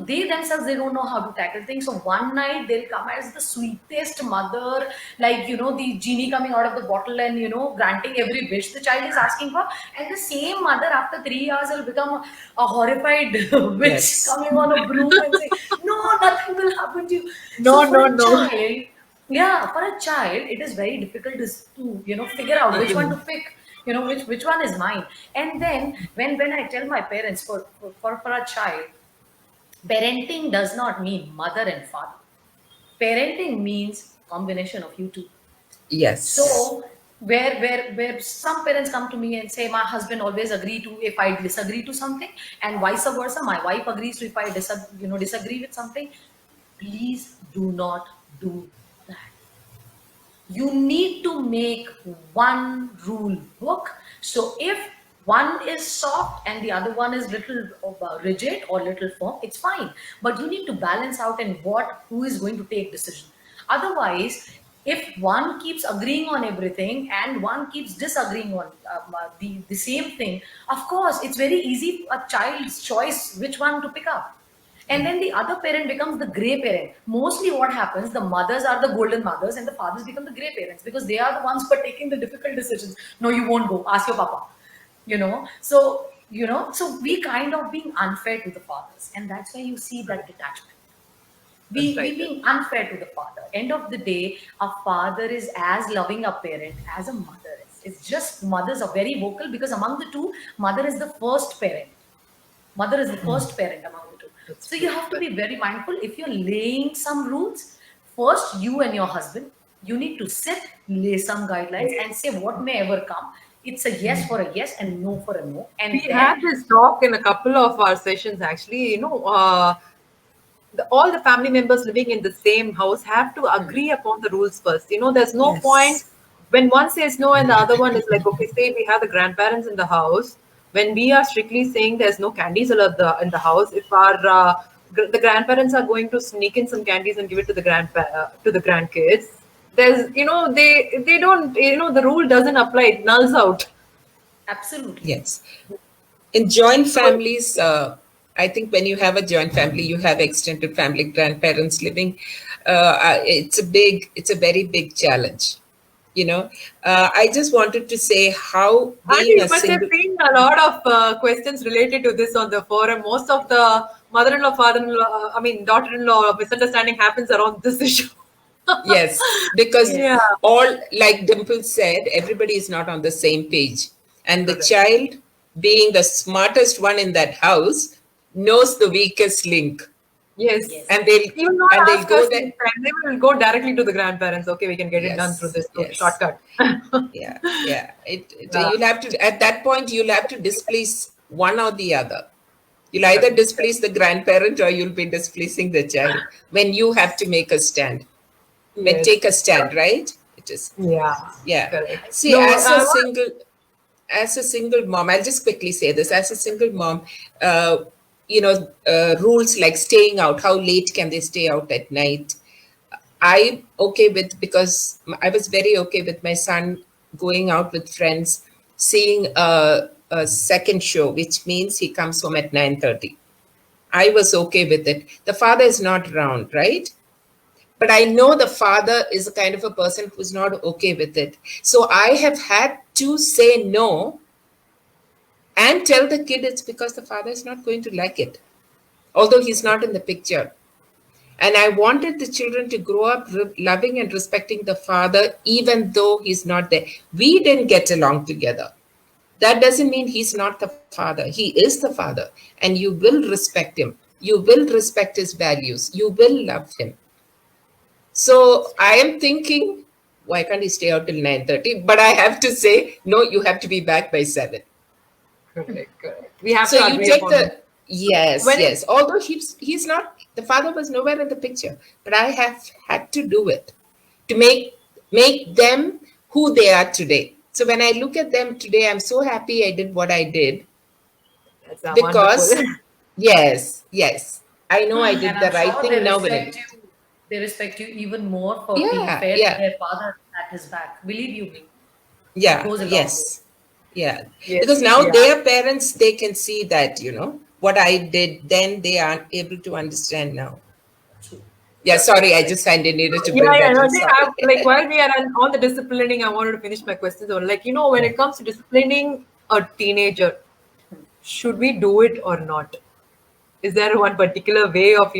[SPEAKER 3] they themselves, they don't know how to tackle things. So one night they'll come as the sweetest mother, like, the genie coming out of the bottle and, granting every wish the child is asking for. And the same mother, after 3 hours, will become a horrified witch
[SPEAKER 2] yes,
[SPEAKER 3] coming on a broom and say, no, nothing will happen to you. So
[SPEAKER 1] No,
[SPEAKER 3] for
[SPEAKER 1] no,
[SPEAKER 3] a
[SPEAKER 1] no.
[SPEAKER 3] child, yeah, for a child, it is very difficult to figure out which one to pick. Which one is mine. And then when I tell my parents for a child, parenting does not mean mother and father. Parenting means combination of you two.
[SPEAKER 2] yes,
[SPEAKER 3] So where some parents come to me and say my husband always agree to if I disagree to something, and vice versa, my wife agrees to if I disagree with something. Please do not do that. You need to make one rule book. So if one is soft and the other one is little rigid or little firm, it's fine. But you need to balance out and who is going to take decision. Otherwise, if one keeps agreeing on everything and one keeps disagreeing on the same thing, of course, it's very easy a child's choice which one to pick up. And then the other parent becomes the gray parent. Mostly what happens, the mothers are the golden mothers and the fathers become the gray parents because they are the ones who are taking the difficult decisions. No, you won't go. Ask your papa. So we kind of being unfair to the fathers. And that's why you see that detachment.
[SPEAKER 1] That's
[SPEAKER 3] We
[SPEAKER 1] right.
[SPEAKER 3] being unfair to the father. End of the day, a father is as loving a parent as a mother is. It's just mothers are very vocal because among the two, mother is the first parent. Mother is the first parent among the two.
[SPEAKER 1] That's
[SPEAKER 3] So you
[SPEAKER 1] true.
[SPEAKER 3] have to be very mindful. If you're laying some rules, first you and your husband, you need to sit, lay some guidelines, and say what may ever come. It's a yes for a yes and no for a no.
[SPEAKER 1] We
[SPEAKER 3] And then,
[SPEAKER 1] had this talk in a couple of our sessions actually. All the family members living in the same house have to agree upon the rules first. There's no point
[SPEAKER 2] yes,
[SPEAKER 1] when one says no and the other one is like, okay, say we have the grandparents in the house. When we are strictly saying there's no candies allowed in the house, if the grandparents are going to sneak in some candies and give it to the grandkids, there's they don't the rule doesn't apply. It nulls out.
[SPEAKER 3] absolutely.
[SPEAKER 2] yes. In joint
[SPEAKER 1] So
[SPEAKER 2] families, I think when you have a joint family, you have extended family, grandparents living. It's a very big challenge. I just wanted to say how
[SPEAKER 1] and
[SPEAKER 2] being
[SPEAKER 1] you
[SPEAKER 2] a
[SPEAKER 1] must have
[SPEAKER 2] single.
[SPEAKER 1] seen a lot of questions related to this on the forum. Most of the mother-in-law, father-in-law, I mean, daughter-in-law misunderstanding happens around this issue.
[SPEAKER 2] Yes, because
[SPEAKER 1] Yeah,
[SPEAKER 3] Yes.
[SPEAKER 2] all, like Dimple said, everybody is not on the same page. And the
[SPEAKER 1] correct.
[SPEAKER 2] child, being the smartest one in that house, knows the weakest link.
[SPEAKER 1] Yes.
[SPEAKER 3] Yes.
[SPEAKER 2] And they'll
[SPEAKER 1] He will not
[SPEAKER 2] and they'll
[SPEAKER 1] ask us
[SPEAKER 2] go
[SPEAKER 1] to
[SPEAKER 2] there.
[SPEAKER 1] spend. They will go directly to the grandparents. Okay, we can get it done through
[SPEAKER 2] Yes,
[SPEAKER 1] this
[SPEAKER 2] yes.
[SPEAKER 1] shortcut.
[SPEAKER 2] Yeah, yeah.
[SPEAKER 1] Yeah,
[SPEAKER 2] You'll have to, at that point, you'll have to displease one or the other. You'll either
[SPEAKER 1] correct.
[SPEAKER 2] displease the grandparent or you'll be displeasing the child when you have to make a stand. When
[SPEAKER 1] Yes.
[SPEAKER 2] take a stand, right? It is.
[SPEAKER 1] Yeah,
[SPEAKER 2] Yeah.
[SPEAKER 1] correct.
[SPEAKER 2] See,
[SPEAKER 1] No, I want.
[SPEAKER 2] as a single mom, I'll just quickly say this. As a single mom, rules like staying out, how late can they stay out at night? I'm okay with, because I was very okay with my son going out with friends, seeing a second show, which means he comes home at 9:30. I was okay with it. The father is not around, right? But I know the father is a kind of a person who's not okay with it. So I have had to say no and tell the kid it's because the father is not going to like it, although he's not in the picture. And I wanted the children to grow up loving and respecting the father, even though he's not there. We didn't get along together. That doesn't mean he's not the father. He is the father, and you will respect him. You will respect his values. You will love him. So I am thinking, why can't he stay out till 9:30? But I have to say, no, you have to be back by 7.
[SPEAKER 1] Correct, correct. We have
[SPEAKER 2] So
[SPEAKER 1] to
[SPEAKER 2] you
[SPEAKER 1] agree
[SPEAKER 2] take
[SPEAKER 1] upon it.
[SPEAKER 2] the yes,
[SPEAKER 1] When it
[SPEAKER 2] yes. Although he's not, the father was nowhere in the picture, but I have had to do it to make them who they are today. So when I look at them today, I'm so happy I did what I did
[SPEAKER 1] That's wonderful.
[SPEAKER 2] because yes, yes, I know I
[SPEAKER 3] And
[SPEAKER 2] did the
[SPEAKER 3] I'm
[SPEAKER 2] right
[SPEAKER 3] sure they
[SPEAKER 2] thing now when I
[SPEAKER 3] respect
[SPEAKER 2] look.
[SPEAKER 3] you. They respect you even more for being
[SPEAKER 2] Yeah,
[SPEAKER 3] fair to
[SPEAKER 2] yeah.
[SPEAKER 3] their father at his back. Believe you me, it
[SPEAKER 2] Yeah,
[SPEAKER 3] goes a long way.
[SPEAKER 2] yes. Yeah.
[SPEAKER 1] Yes,
[SPEAKER 2] Because now
[SPEAKER 1] yeah.
[SPEAKER 2] their parents, they can see that, what I did then, they are able to understand now.
[SPEAKER 3] True.
[SPEAKER 2] Yeah, sorry, I
[SPEAKER 3] Correct.
[SPEAKER 2] just kind of needed to
[SPEAKER 1] Yeah,
[SPEAKER 2] bring
[SPEAKER 1] yeah,
[SPEAKER 2] that
[SPEAKER 1] no,
[SPEAKER 2] in.
[SPEAKER 1] they have
[SPEAKER 2] Sorry.
[SPEAKER 1] like while we are on the disciplining, I wanted to finish my questions on like, when
[SPEAKER 2] Yeah.
[SPEAKER 1] it comes to disciplining a teenager, should we do it or not? Is there one particular way of,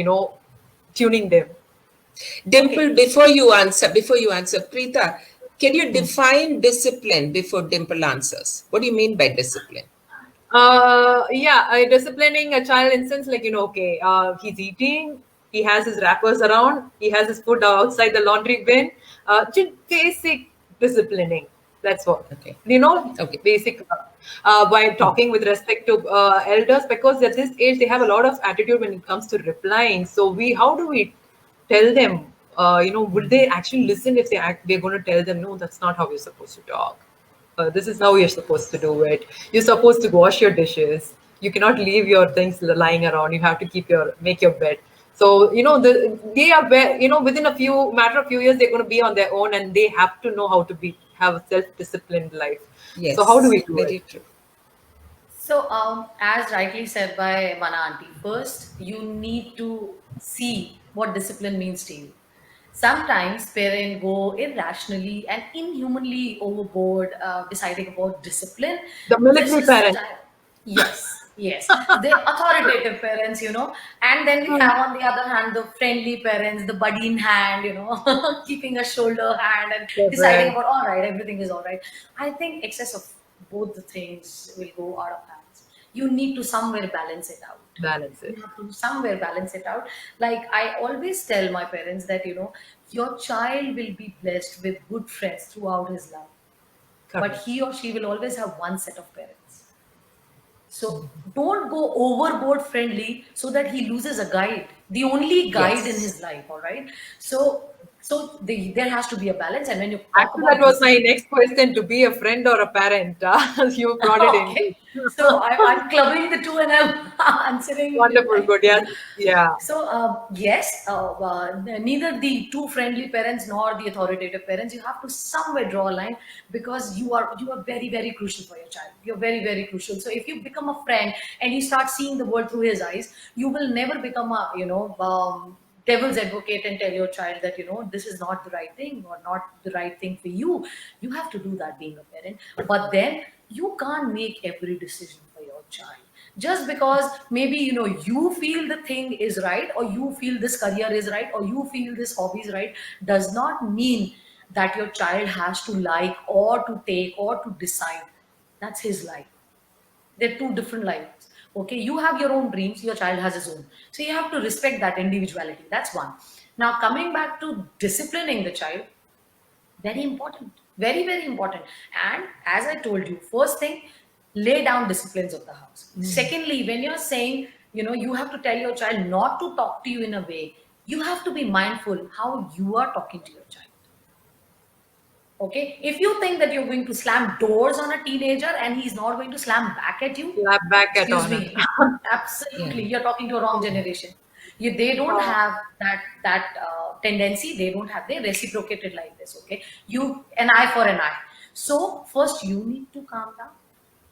[SPEAKER 1] tuning them?
[SPEAKER 2] Dimple,
[SPEAKER 3] Okay.
[SPEAKER 2] before you answer, Preeta, can you define discipline before Dimple answers? What do you mean by discipline?
[SPEAKER 1] Yeah, disciplining a child in sense like, okay, he's eating, he has his wrappers around, he has his food outside the laundry bin. Just basic disciplining. That's what.
[SPEAKER 2] Okay. Okay.
[SPEAKER 1] Basic. By talking with respect to elders, because at this age they have a lot of attitude when it comes to replying. So how do we tell them? Would they actually listen if we're going to tell them, no, that's not how you're supposed to talk. This is how you're supposed to do it. You're supposed to wash your dishes. You cannot leave your things lying around. You have to make your bed. So they are within a few years they're going to be on their own, and they have to know how to have a self-disciplined life. So how do
[SPEAKER 2] Yes,
[SPEAKER 1] we do it?
[SPEAKER 2] very true.
[SPEAKER 3] So, as rightly said by Mana Auntie, first you need to see what discipline means to you. Sometimes parents go irrationally and inhumanly overboard, deciding about discipline.
[SPEAKER 1] The
[SPEAKER 3] This
[SPEAKER 1] military
[SPEAKER 3] is the
[SPEAKER 1] parent.
[SPEAKER 3] time. Yes, yes, the authoritative parents, and then we
[SPEAKER 1] Hmm.
[SPEAKER 3] have on the other hand the friendly parents, the buddy in hand, keeping a shoulder hand and deciding
[SPEAKER 1] Correct.
[SPEAKER 3] about all right, everything is all right. I think excess of both the things will go out of hands. You need to somewhere balance it out.
[SPEAKER 1] Balance
[SPEAKER 3] You
[SPEAKER 1] it.
[SPEAKER 3] have to somewhere balance it out. Like I always tell my parents that your child will be blessed with good friends throughout his life, but
[SPEAKER 1] Correct.
[SPEAKER 3] he or she will always have one set of parents. So don't go overboard friendly so that he loses a guide, the only guide in
[SPEAKER 2] Yes.
[SPEAKER 3] his life. All right. There has to be a balance. And when you talk
[SPEAKER 1] Actually, that
[SPEAKER 3] about
[SPEAKER 1] was my
[SPEAKER 3] discipline,
[SPEAKER 1] next question: to be a friend or a parent. You brought it in.
[SPEAKER 3] okay. So I'm clubbing the two and I'm answering with
[SPEAKER 1] Wonderful.
[SPEAKER 3] like
[SPEAKER 1] Good. Yes. Yeah.
[SPEAKER 3] so yes, neither the two friendly parents nor the authoritative parents. You have to somewhere draw a line because you are very very crucial for your child. You're very very crucial. So if you become a friend and you start seeing the world through his eyes, you will never become a devil's advocate and tell your child that this is not the right thing or not the right thing for you. You have to do that being a parent, but then you can't make every decision for your child just because maybe you feel the thing is right or you feel this career is right or you feel this hobby is right does not mean that your child has to like or to take or to decide. That's his life. They're two different lives. Okay, you have your own dreams, your child has his own, so you have to respect that individuality. That's one. Now coming back to disciplining the child, very important, very very important. And as I told you, first thing, lay down disciplines of the house. Secondly, when you're saying you have to tell your child not to talk to you in a way, you have to be mindful how you are talking to your child. Okay, if you think that you're going to slam doors on a teenager and he's not going to slam back at you,
[SPEAKER 1] Slap back at
[SPEAKER 3] excuse
[SPEAKER 1] honor.
[SPEAKER 3] me,
[SPEAKER 2] Yeah.
[SPEAKER 3] absolutely, you're talking to a wrong generation. They don't
[SPEAKER 1] Uh,
[SPEAKER 3] have that tendency. They don't have, they reciprocated like this. Okay, you, an eye for an eye. So first you need to calm down.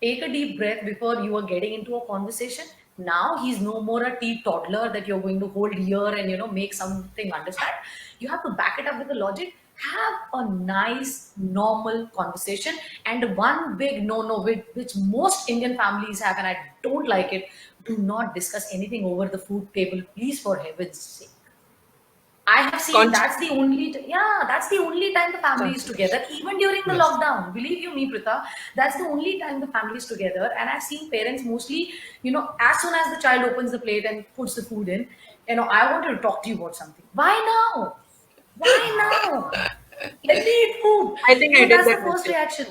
[SPEAKER 3] Take a deep breath before you are getting into a conversation. Now he's no more a toddler that you're going to hold here and make something understand. You have to back it up with the logic. Have a nice normal conversation. And one big no which most Indian families have, and I don't like it: do not discuss anything over the food table, please, for heaven's sake. I have seen
[SPEAKER 2] Con-
[SPEAKER 3] that's the only yeah, that's the only time the family is
[SPEAKER 2] Concentration.
[SPEAKER 3] together, even during the
[SPEAKER 2] Yes.
[SPEAKER 3] lockdown. Believe you me, Prita, that's the only time the family is together. And I've seen parents mostly, as soon as the child opens the plate and puts the food in, I wanted to talk to you about something. Why now? Why now? Let me eat food.
[SPEAKER 1] I think I did
[SPEAKER 3] That's the
[SPEAKER 1] that
[SPEAKER 3] first
[SPEAKER 1] mistake.
[SPEAKER 3] reaction.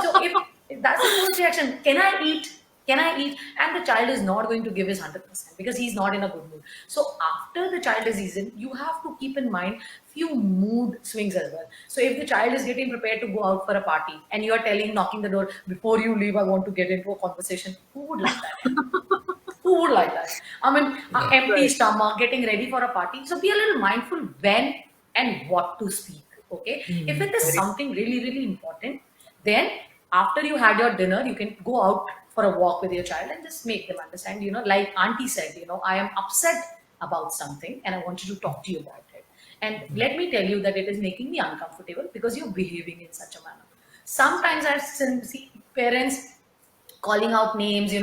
[SPEAKER 3] So if that's the first reaction, can I eat? Can I eat? And the child is not going to give his 100% because he's not in a good mood. So after the child is eaten, you have to keep in mind few mood swings as well. So if the child is getting prepared to go out for a party and you are telling, knocking the door, before you leave, I want to get into a conversation, who would like that? Who would like that? I mean,
[SPEAKER 2] Yeah.
[SPEAKER 3] empty
[SPEAKER 1] Right.
[SPEAKER 3] stomach, getting ready for a party. So be a little mindful when and what to speak. Okay. If it is
[SPEAKER 1] Very.
[SPEAKER 3] something really, really important, then after you had your dinner, you can go out for a walk with your child and just make them understand, like Auntie said, I am upset about something and I want you to talk to you about it. And let me tell you that it is making me uncomfortable because you're behaving in such a manner. Sometimes I've seen parents calling out names,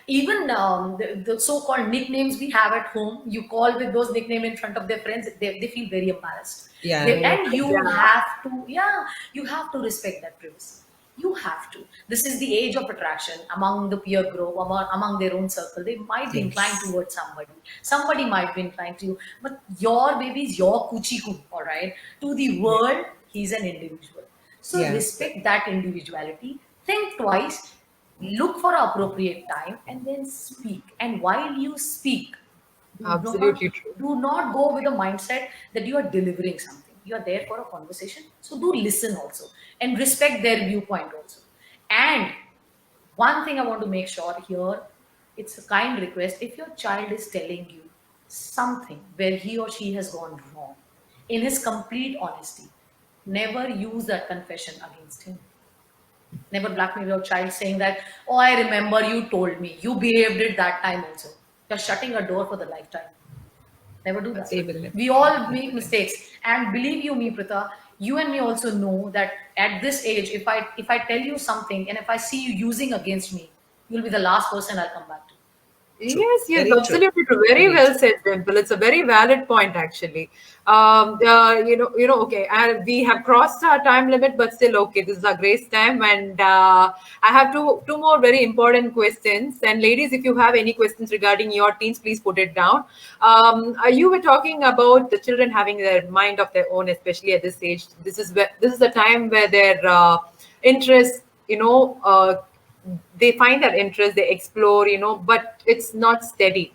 [SPEAKER 3] even the so-called nicknames we have at home. You call with those nicknames in front of their friends, they feel very embarrassed.
[SPEAKER 2] Yeah.
[SPEAKER 3] And you
[SPEAKER 1] Yeah.
[SPEAKER 3] have to, yeah, you have to respect that privacy. You have to. This is the age of attraction among the peer group, among their own circle. They might be inclined
[SPEAKER 2] Yes.
[SPEAKER 3] towards somebody. Somebody might be inclined to you, but your baby is your kuchiku, all right? To the
[SPEAKER 2] Yeah.
[SPEAKER 3] world, he's an individual. So
[SPEAKER 2] Yeah.
[SPEAKER 3] respect that individuality. Think twice, look for appropriate time, and then speak. And while you speak, do not
[SPEAKER 1] Absolutely true.
[SPEAKER 3] do not go with a mindset that you are delivering something. You are there for a conversation, so do listen also and respect their viewpoint also. And one thing I want to make sure here, it's a kind request: if your child is telling you something where he or she has gone wrong, in his complete honesty, never use that confession against him. Never blackmail your child saying that, oh, I remember you told me, you behaved it that time also. You're shutting a door for the lifetime. Never do that.
[SPEAKER 2] They will never.
[SPEAKER 3] We all make mistakes. And believe you me, Prita, you and me also know that at this age, if I tell you something and if I see you using against me, you'll be the last person I'll come back to.
[SPEAKER 2] True.
[SPEAKER 1] Yes, yes,
[SPEAKER 2] Very true.
[SPEAKER 1] absolutely true. Very
[SPEAKER 2] Very
[SPEAKER 1] well
[SPEAKER 2] true.
[SPEAKER 1] said, Dimple. It's a very valid point, actually. Okay, and we have crossed our time limit, but still, okay, this is our grace time, and I have two more very important questions. And ladies, if you have any questions regarding your teens, please put it down. You were talking about the children having their mind of their own, especially at this age. This is the time where their interest, they find that interest, they explore, but it's not steady.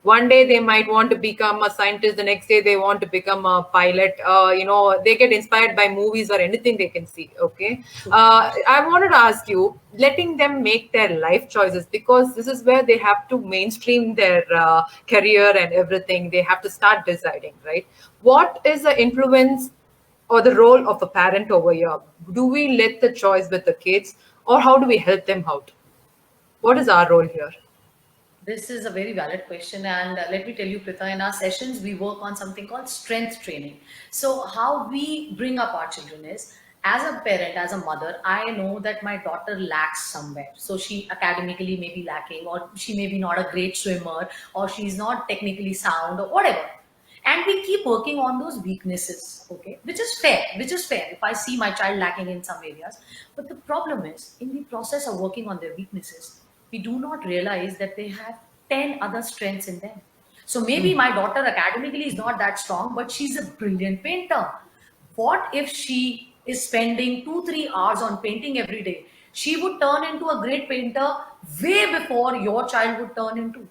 [SPEAKER 1] One day they might want to become a scientist, the next day they want to become a pilot. They get inspired by movies or anything they can see. Okay.
[SPEAKER 3] True.
[SPEAKER 1] I wanted to ask you, letting them make their life choices, because this is where they have to mainstream their career and everything. They have to start deciding, right? What is the influence or the role of a parent over here? Do we let the choice with the kids, or how do we help them out? What is our role here?
[SPEAKER 3] This is a very valid question, and let me tell you, Prita, in our sessions, we work on something called strength training. So, how we bring up our children is, as a parent, as a mother, I know that my daughter lacks somewhere. So, she academically may be lacking, or she may be not a great swimmer, or she's not technically sound, or whatever. And we keep working on those weaknesses, okay, which is fair if I see my child lacking in some areas. But the problem is, in the process of working on their weaknesses, we do not realize that they have 10 other strengths in them. So maybe my daughter academically is not that strong, but she's a brilliant painter. What if she is spending 2 3 hours on painting every day? She would turn into a great painter way before your child would turn into.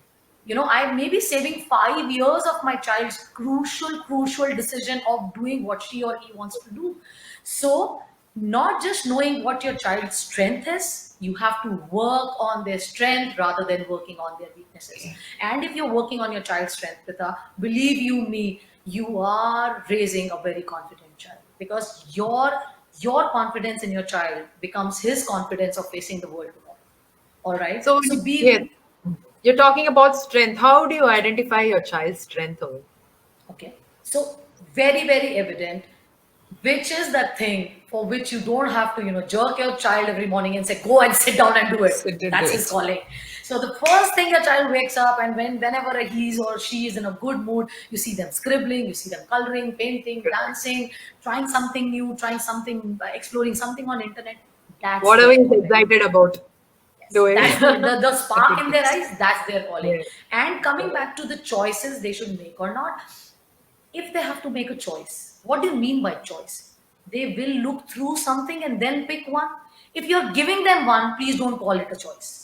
[SPEAKER 3] I may be saving 5 years of my child's crucial decision of doing what she or he wants to do. So, not just knowing what your child's strength is, you have to work on their strength rather than working on their weaknesses.
[SPEAKER 2] Okay.
[SPEAKER 3] And if you're working on your child's strength, Pritha, believe you me, you are raising a very confident child, because your confidence in your child becomes his confidence of facing the world tomorrow. All right.
[SPEAKER 1] So,
[SPEAKER 3] So
[SPEAKER 1] yes,
[SPEAKER 3] be
[SPEAKER 1] you're talking about strength. How do you identify your child's strength? Over?
[SPEAKER 3] okay. So very, very evident, which is that thing for which you don't have to, jerk your child every morning and say, go and sit down and do it.
[SPEAKER 2] So to do
[SPEAKER 3] That's his
[SPEAKER 2] it.
[SPEAKER 3] calling. So the first thing your child wakes up, and whenever he's or she is in a good mood, you see them scribbling, you see them coloring, painting, dancing, trying something new, trying something, exploring something on internet. That's
[SPEAKER 1] Whatever
[SPEAKER 3] their
[SPEAKER 1] he's
[SPEAKER 3] calling.
[SPEAKER 1] excited about
[SPEAKER 3] Yes,
[SPEAKER 1] doing.
[SPEAKER 3] that's the spark in their
[SPEAKER 2] Activities.
[SPEAKER 3] eyes. That's their calling.
[SPEAKER 1] Yes,
[SPEAKER 3] And coming
[SPEAKER 1] correct.
[SPEAKER 3] back to the choices they should make or not, if they have to make a choice, what do you mean by choice? They will look through something and then pick one. If you're giving them one, please don't call it a choice.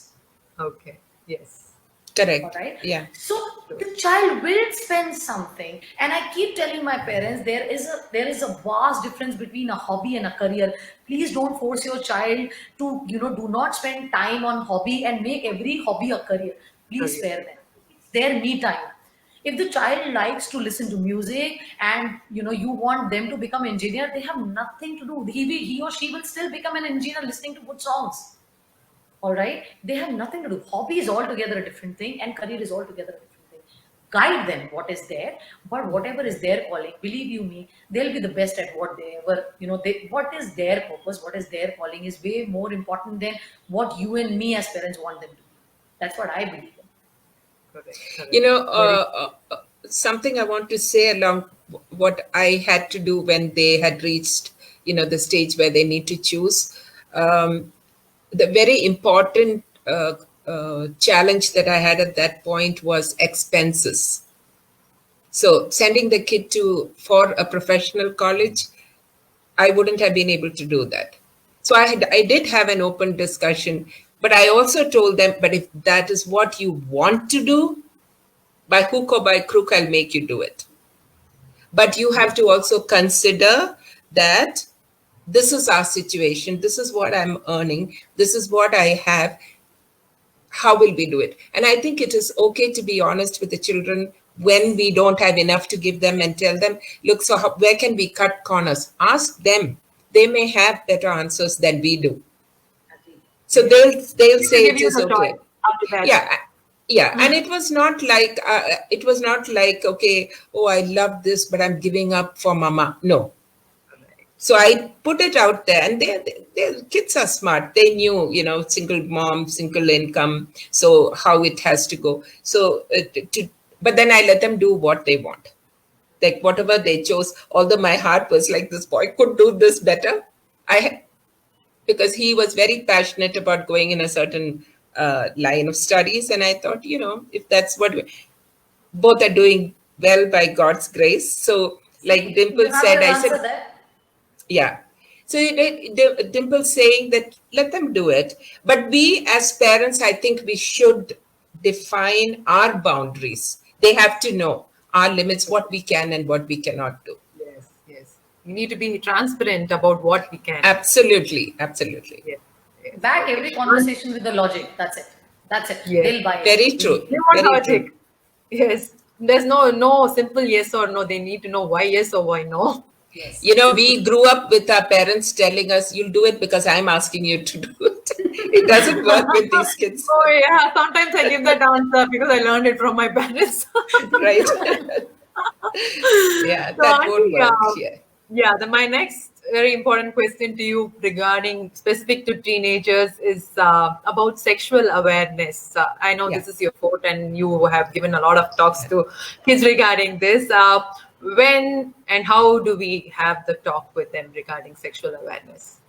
[SPEAKER 1] Okay. Yes.
[SPEAKER 3] All
[SPEAKER 2] Correct.
[SPEAKER 3] right.
[SPEAKER 2] Yeah.
[SPEAKER 3] So
[SPEAKER 1] True.
[SPEAKER 3] the child will spend something, and I keep telling my parents there is a vast difference between a hobby and a career. Please don't force your child to, do not spend time on hobby and make every hobby a career. Please
[SPEAKER 1] Career.
[SPEAKER 3] spare them. It's their me time. If the child likes to listen to music and you want them to become engineer, they have nothing to do. He or she will still become an engineer listening to good songs. All right, they have nothing to do. Hobby is altogether a different thing, and career is altogether a different thing. Guide them what is there, but whatever is their calling, believe you me, they'll be the best at what they ever, what is their purpose, what is their calling is way more important than what you and me as parents want them to be. That's what I believe in.
[SPEAKER 1] Correct.
[SPEAKER 2] You
[SPEAKER 1] Correct.
[SPEAKER 2] know,
[SPEAKER 1] Very.
[SPEAKER 2] something I want to say along what I had to do when they had reached, the stage where they need to choose. Um, the very important challenge that I had at that point was expenses. So sending the kid to for a professional college, I wouldn't have been able to do that. So I did have an open discussion, but I also told them, but if that is what you want to do, by hook or by crook, I'll make you do it. But you have to also consider that this is our situation, this is what I'm earning, this is what I have, how will we do it? And I think it is okay to be honest with the children when we don't have enough to give them and tell them, look, so where can we cut corners? Ask them. They may have better answers than we do.
[SPEAKER 3] Agree.
[SPEAKER 2] So
[SPEAKER 1] Yes.
[SPEAKER 2] they'll
[SPEAKER 1] Need to
[SPEAKER 2] say
[SPEAKER 1] give
[SPEAKER 2] it
[SPEAKER 1] you
[SPEAKER 2] is
[SPEAKER 1] the
[SPEAKER 2] okay.
[SPEAKER 1] choice after that.
[SPEAKER 2] Yeah, yeah. And it was not like, okay, oh, I love this, but I'm giving up for mama. No. So I put it out there, and their kids are smart. They knew, single mom, single income, so how it has to go. So, but then I let them do what they want, like whatever they chose. Although my heart was like, this boy could do this better, I because he was very passionate about going in a certain line of studies, and I thought, if that's what both are doing well by God's grace. So, like
[SPEAKER 3] See, you
[SPEAKER 2] Dimple
[SPEAKER 3] have
[SPEAKER 2] said,
[SPEAKER 3] your
[SPEAKER 2] I
[SPEAKER 3] answer
[SPEAKER 2] said,
[SPEAKER 3] there.
[SPEAKER 2] yeah. So Dimple saying that let them do it, but we as parents, I think we should define our boundaries. They have to know our limits, what we can and what we cannot do.
[SPEAKER 1] Yes. Yes. You need to be transparent about what we can.
[SPEAKER 2] Absolutely, absolutely.
[SPEAKER 1] Yes. Yes.
[SPEAKER 3] Back
[SPEAKER 1] Okay.
[SPEAKER 3] every conversation with the logic. That's it. That's it.
[SPEAKER 1] Yes.
[SPEAKER 3] They'll buy it.
[SPEAKER 2] Very true.
[SPEAKER 1] They want
[SPEAKER 2] Very true.
[SPEAKER 1] logic. Yes. There's no simple yes or no. They need to know why yes or why no.
[SPEAKER 3] Yes.
[SPEAKER 1] Simple.
[SPEAKER 2] We grew up with our parents telling us, "You'll do it because I'm asking you to do it." It doesn't work with these kids,
[SPEAKER 1] Oh yeah. Sometimes I give that answer because I learned it from my parents.
[SPEAKER 2] right? Yeah,
[SPEAKER 1] So,
[SPEAKER 2] that won't
[SPEAKER 1] Auntie,
[SPEAKER 2] work here.
[SPEAKER 1] yeah, my next very important question to you regarding specific to teenagers is about sexual awareness. I know
[SPEAKER 2] Yeah.
[SPEAKER 1] this is your forte, and you have given a lot of talks to kids regarding this. When and how do we have the talk with them regarding sexual awareness?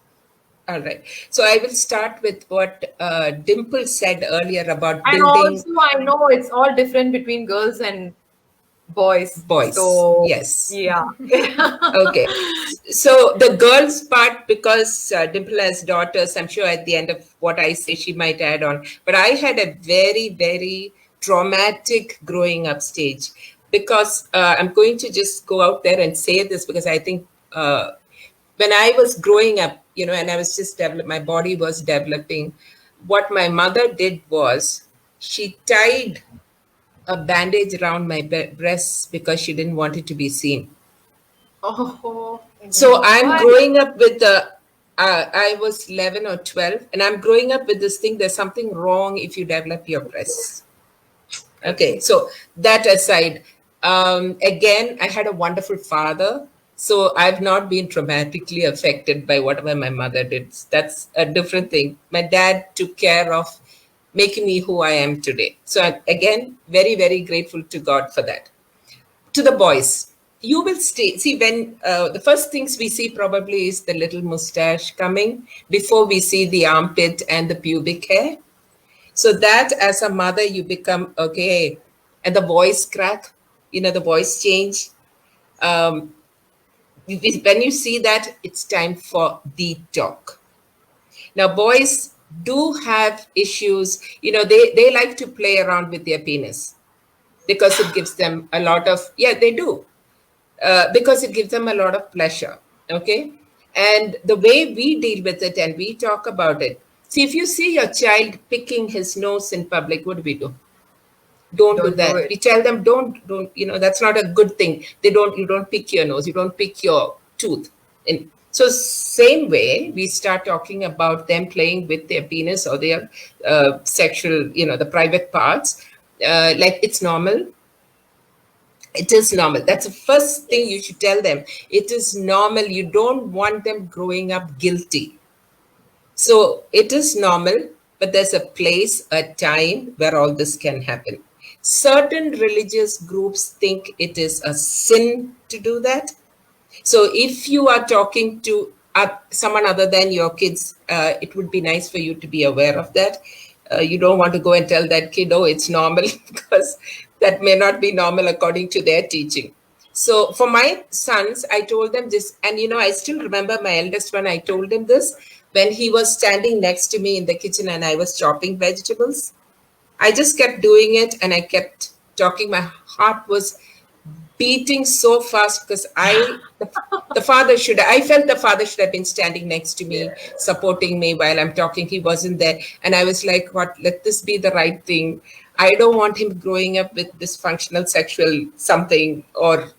[SPEAKER 2] All right. So I will start with what Dimple said earlier about
[SPEAKER 1] And
[SPEAKER 2] building
[SPEAKER 1] also, I know it's all different between girls and boys.
[SPEAKER 2] boys.
[SPEAKER 1] So,
[SPEAKER 2] Yes.
[SPEAKER 1] yeah.
[SPEAKER 2] Okay. So the girls part, because Dimple has daughters, I'm sure at the end of what I say, she might add on. But I had a very, very traumatic growing up stage because I'm going to just go out there and say this because I think when I was growing up, and I was just my body was developing. What my mother did was she tied a bandage around my breasts because she didn't want it to be seen.
[SPEAKER 1] Oh,
[SPEAKER 2] So I'm
[SPEAKER 1] why?
[SPEAKER 2] growing up with the I was 11 or 12, and I'm growing up with this thing. There's something wrong if you develop your breasts. Okay, so that aside, again, I had a wonderful father, so I've not been traumatically affected by whatever my mother did. That's a different thing. My dad took care of making me who I am today. So I'm, again, very, very grateful to God for that. To the boys, you will stay. See, when the first things we see probably is the little mustache coming before we see the armpit and the pubic hair. So that as a mother, you become okay, and the voice crack, the voice change. Um, when you see that, it's time for the talk. Now, boys do have issues. They like to play around with their penis because it gives them a lot of, yeah, they do, because it gives them a lot of pleasure. Okay. And the way we deal with it and we talk about it. See, if you see your child picking his nose in public, what do we do? Don't do
[SPEAKER 1] Don't do
[SPEAKER 2] that.
[SPEAKER 1] it.
[SPEAKER 2] We tell them don't, that's not a good thing. You don't pick your nose, you don't pick your tooth. And so same way we start talking about them playing with their penis or their sexual, the private parts, like it's normal. It is normal. That's the first thing you
[SPEAKER 3] Yes.
[SPEAKER 2] should tell them. It is normal. You don't want them growing up guilty. So it is normal, but there's a place, a time where all this can happen. Certain religious groups think it is a sin to do that. So if you are talking to someone other than your kids, it would be nice for you to be aware of that. You don't want to go and tell that kid, oh, it's normal, because that may not be normal according to their teaching. So for my sons, I told them this, and I still remember my eldest one, I told him this when he was standing next to me in the kitchen and I was chopping vegetables. I just kept doing it and I kept talking. My heart was beating so fast because I felt the father should have been standing next to me, supporting me while I'm talking. He wasn't there. And I was like, what, let this be the right thing. I don't want him growing up with dysfunctional sexual something or,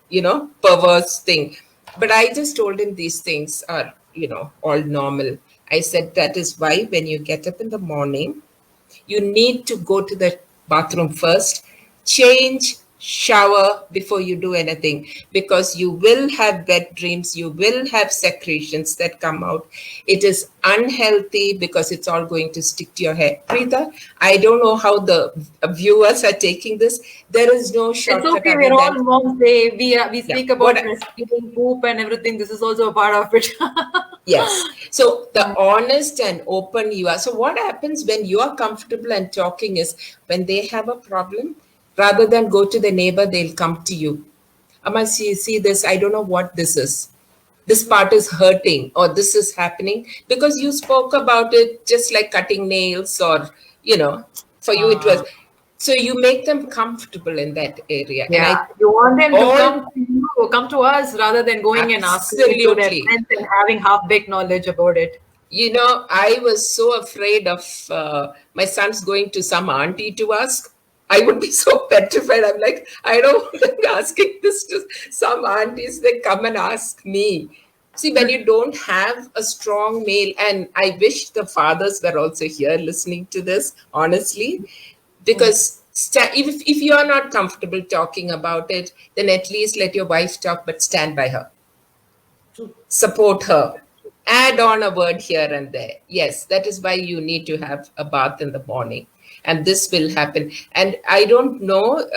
[SPEAKER 2] perverse thing. But I just told him these things are, all normal. I said, that is why when you get up in the morning, you need to go to the bathroom first, change, shower before you do anything, because you will have wet dreams, you will have secretions that come out. It is unhealthy because it's all going to stick to your hair. Preeta, I don't know how the viewers are taking this. There is no
[SPEAKER 1] It's
[SPEAKER 2] shortcut
[SPEAKER 1] okay.
[SPEAKER 2] other
[SPEAKER 1] We're all
[SPEAKER 2] than,
[SPEAKER 1] moms. We
[SPEAKER 2] yeah,
[SPEAKER 1] speak about
[SPEAKER 2] what.
[SPEAKER 1] breastfeeding, poop, and everything. This is also a part of it.
[SPEAKER 2] Yes. So the honest and open you are. So what happens when you are comfortable and talking is when they have a problem, rather than go to the neighbor, they'll come to you. Amma, see this. I don't know what this is. This part is hurting or this is happening because you spoke about it just like cutting nails or, for you it was.
[SPEAKER 1] Uh,
[SPEAKER 2] So you make them comfortable in that area. And
[SPEAKER 1] yeah,
[SPEAKER 2] I
[SPEAKER 1] you want them to
[SPEAKER 2] all
[SPEAKER 1] come to you, come to us, rather than going and asking it to their
[SPEAKER 2] absolutely.
[SPEAKER 1] friends and having half-baked knowledge about it.
[SPEAKER 2] I was so afraid of my sons going to some auntie to ask. I would be so petrified. I'm like, I don't want them asking this to some aunties. They come and ask me. See, when you don't have a strong male, and I wish the fathers were also here listening to this, honestly, because if you are not comfortable talking about it, then at least let your wife talk, but stand by her,
[SPEAKER 3] True.
[SPEAKER 2] support her, add on a word here and there. Yes, that is why you need to have a bath in the morning, and this will happen. And I don't know,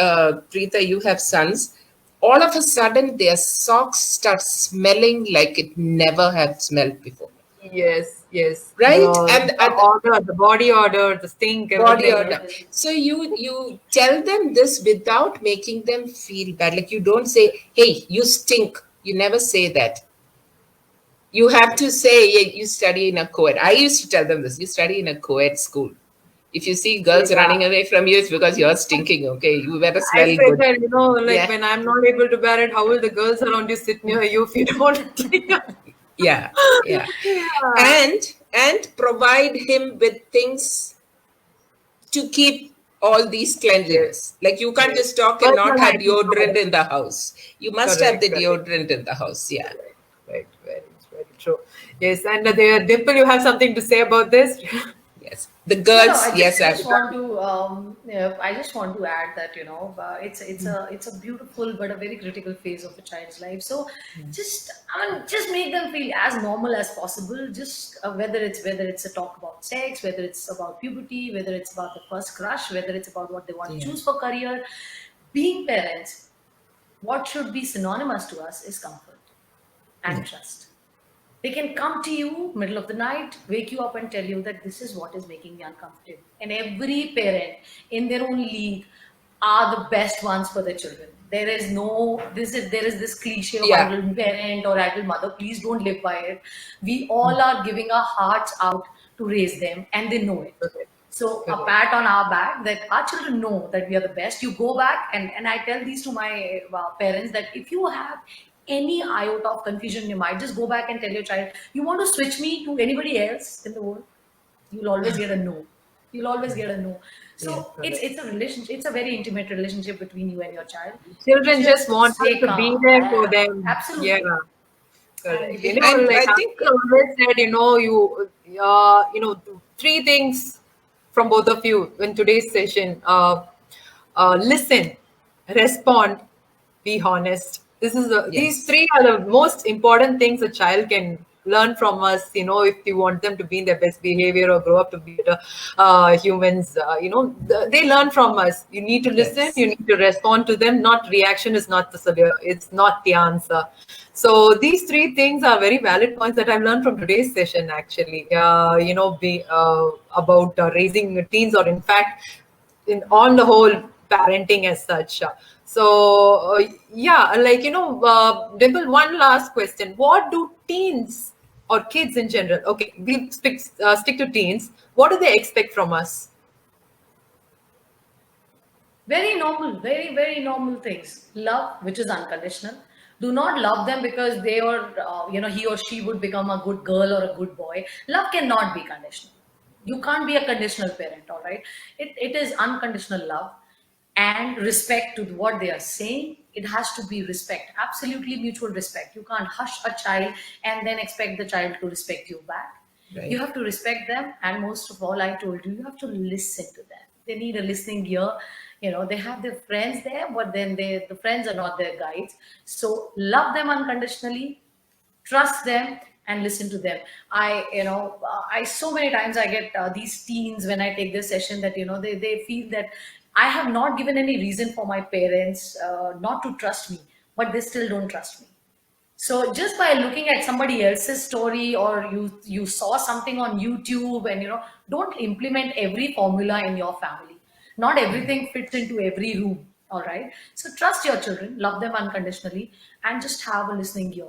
[SPEAKER 2] Preeta, you have sons. All of a sudden, their socks start smelling like it never had smelled before,
[SPEAKER 1] Yes, yes.
[SPEAKER 2] right? And
[SPEAKER 1] The odor, the body odor, the stink,
[SPEAKER 2] body
[SPEAKER 1] everything.
[SPEAKER 2] odor. So you tell them this without making them feel bad. Like you don't say, "Hey, you stink." You never say that. You have to say, yeah, you study in a co-ed. I used to tell them this. You study in a co-ed school. If you see girls
[SPEAKER 1] Yeah.
[SPEAKER 2] running away from you, it's because you're stinking. Okay, you better
[SPEAKER 1] I
[SPEAKER 2] smell
[SPEAKER 1] said
[SPEAKER 2] good.
[SPEAKER 1] that, like
[SPEAKER 2] Yeah,
[SPEAKER 1] when I'm not able to bear it, how will the girls around you sit near you if you don't clean up?
[SPEAKER 2] yeah, yeah.
[SPEAKER 1] Yeah.
[SPEAKER 2] And provide him with things to keep all these
[SPEAKER 1] Yes.
[SPEAKER 2] cleanliness. Like you can't
[SPEAKER 1] Yes.
[SPEAKER 2] just talk and not
[SPEAKER 1] Personal
[SPEAKER 2] have
[SPEAKER 1] hygiene
[SPEAKER 2] deodorant
[SPEAKER 1] products.
[SPEAKER 2] in the house. You must have
[SPEAKER 1] Correct,
[SPEAKER 2] the
[SPEAKER 1] correct,
[SPEAKER 2] deodorant in the house. Yeah.
[SPEAKER 1] correct. Right, very, very true. Yes, and there, Dimple, you have something to say about this?
[SPEAKER 2] Yes. The
[SPEAKER 3] No, no.
[SPEAKER 2] girls, yes,
[SPEAKER 3] I
[SPEAKER 2] I
[SPEAKER 3] just want to. I just want to add that it's a beautiful but a very critical phase of a child's life. So, just make them feel as normal as possible. Just whether it's a talk about sex, whether it's about puberty, whether it's about the first crush, whether it's about what they want to
[SPEAKER 2] yeah.
[SPEAKER 3] choose for career. Being parents, what should be synonymous to us is comfort and
[SPEAKER 2] Yeah.
[SPEAKER 3] trust. They can come to you middle of the night, wake you up and tell you that this is what is making me uncomfortable. And every parent in their own league are the best ones for their children. There is no there is this cliche of
[SPEAKER 2] Yeah.
[SPEAKER 3] idle parent or idle mother. Please don't live by it. We all are giving our hearts out to raise them and they know it.
[SPEAKER 1] Correct.
[SPEAKER 3] So a
[SPEAKER 1] Correct.
[SPEAKER 3] pat on our back that our children know that we are the best. You go back and I tell these to my parents that if you have any iota of confusion in your mind, just go back and tell your child, you want to switch me to anybody else in the world, you'll always get a no. You'll always get a no.
[SPEAKER 2] Yeah.
[SPEAKER 3] So
[SPEAKER 1] Correct.
[SPEAKER 3] it's a relationship. It's a very intimate relationship between you and your child.
[SPEAKER 1] Children just
[SPEAKER 3] Just
[SPEAKER 1] want us
[SPEAKER 3] stay
[SPEAKER 1] to be
[SPEAKER 3] calm.
[SPEAKER 1] there for
[SPEAKER 3] Yeah,
[SPEAKER 1] them. Yeah.
[SPEAKER 3] absolutely. And
[SPEAKER 1] Correct.
[SPEAKER 3] they
[SPEAKER 2] And
[SPEAKER 3] don't.
[SPEAKER 1] Like
[SPEAKER 2] I think,
[SPEAKER 1] Uncle always said, three things from both of you in today's session. Listen, respond, be honest. These
[SPEAKER 2] yes,
[SPEAKER 1] three are the most important things a child can learn from us. If you want them to be in their best behavior or grow up to be better humans, they learn from us. You need to listen.
[SPEAKER 2] yes,
[SPEAKER 1] You need to respond to them. Not reaction is not the solution. It's not the answer. So these three things are very valid points that I've learned from today's session. Actually, be about raising teens, or in fact, in on the whole, parenting as such. So yeah, Dimple. One last question: what do teens or kids in general? Okay, we stick to teens. What do they expect from us?
[SPEAKER 3] Very normal, very normal things. Love, which is unconditional. Do not love them because they or he or she would become a good girl or a good boy. Love cannot be conditional. You can't be a conditional parent, all right? It is unconditional love and respect to what they are saying. It has to be respect, absolutely mutual respect. You can't hush a child and then expect the child to respect you back. You
[SPEAKER 2] right,
[SPEAKER 3] have to respect them, and most of all, I told you, you have to listen to them. They need a listening ear. They have their friends there, but then the friends are not their guides. So love them unconditionally, trust them, and listen to them. I so many times I get these teens when I take this session that they feel that I have not given any reason for my parents not to trust me, but they still don't trust me. So just by looking at somebody else's story, or you saw something on YouTube, and don't implement every formula in your family. Not everything fits into every room. All right. So trust your children, love them unconditionally, and just have a listening ear.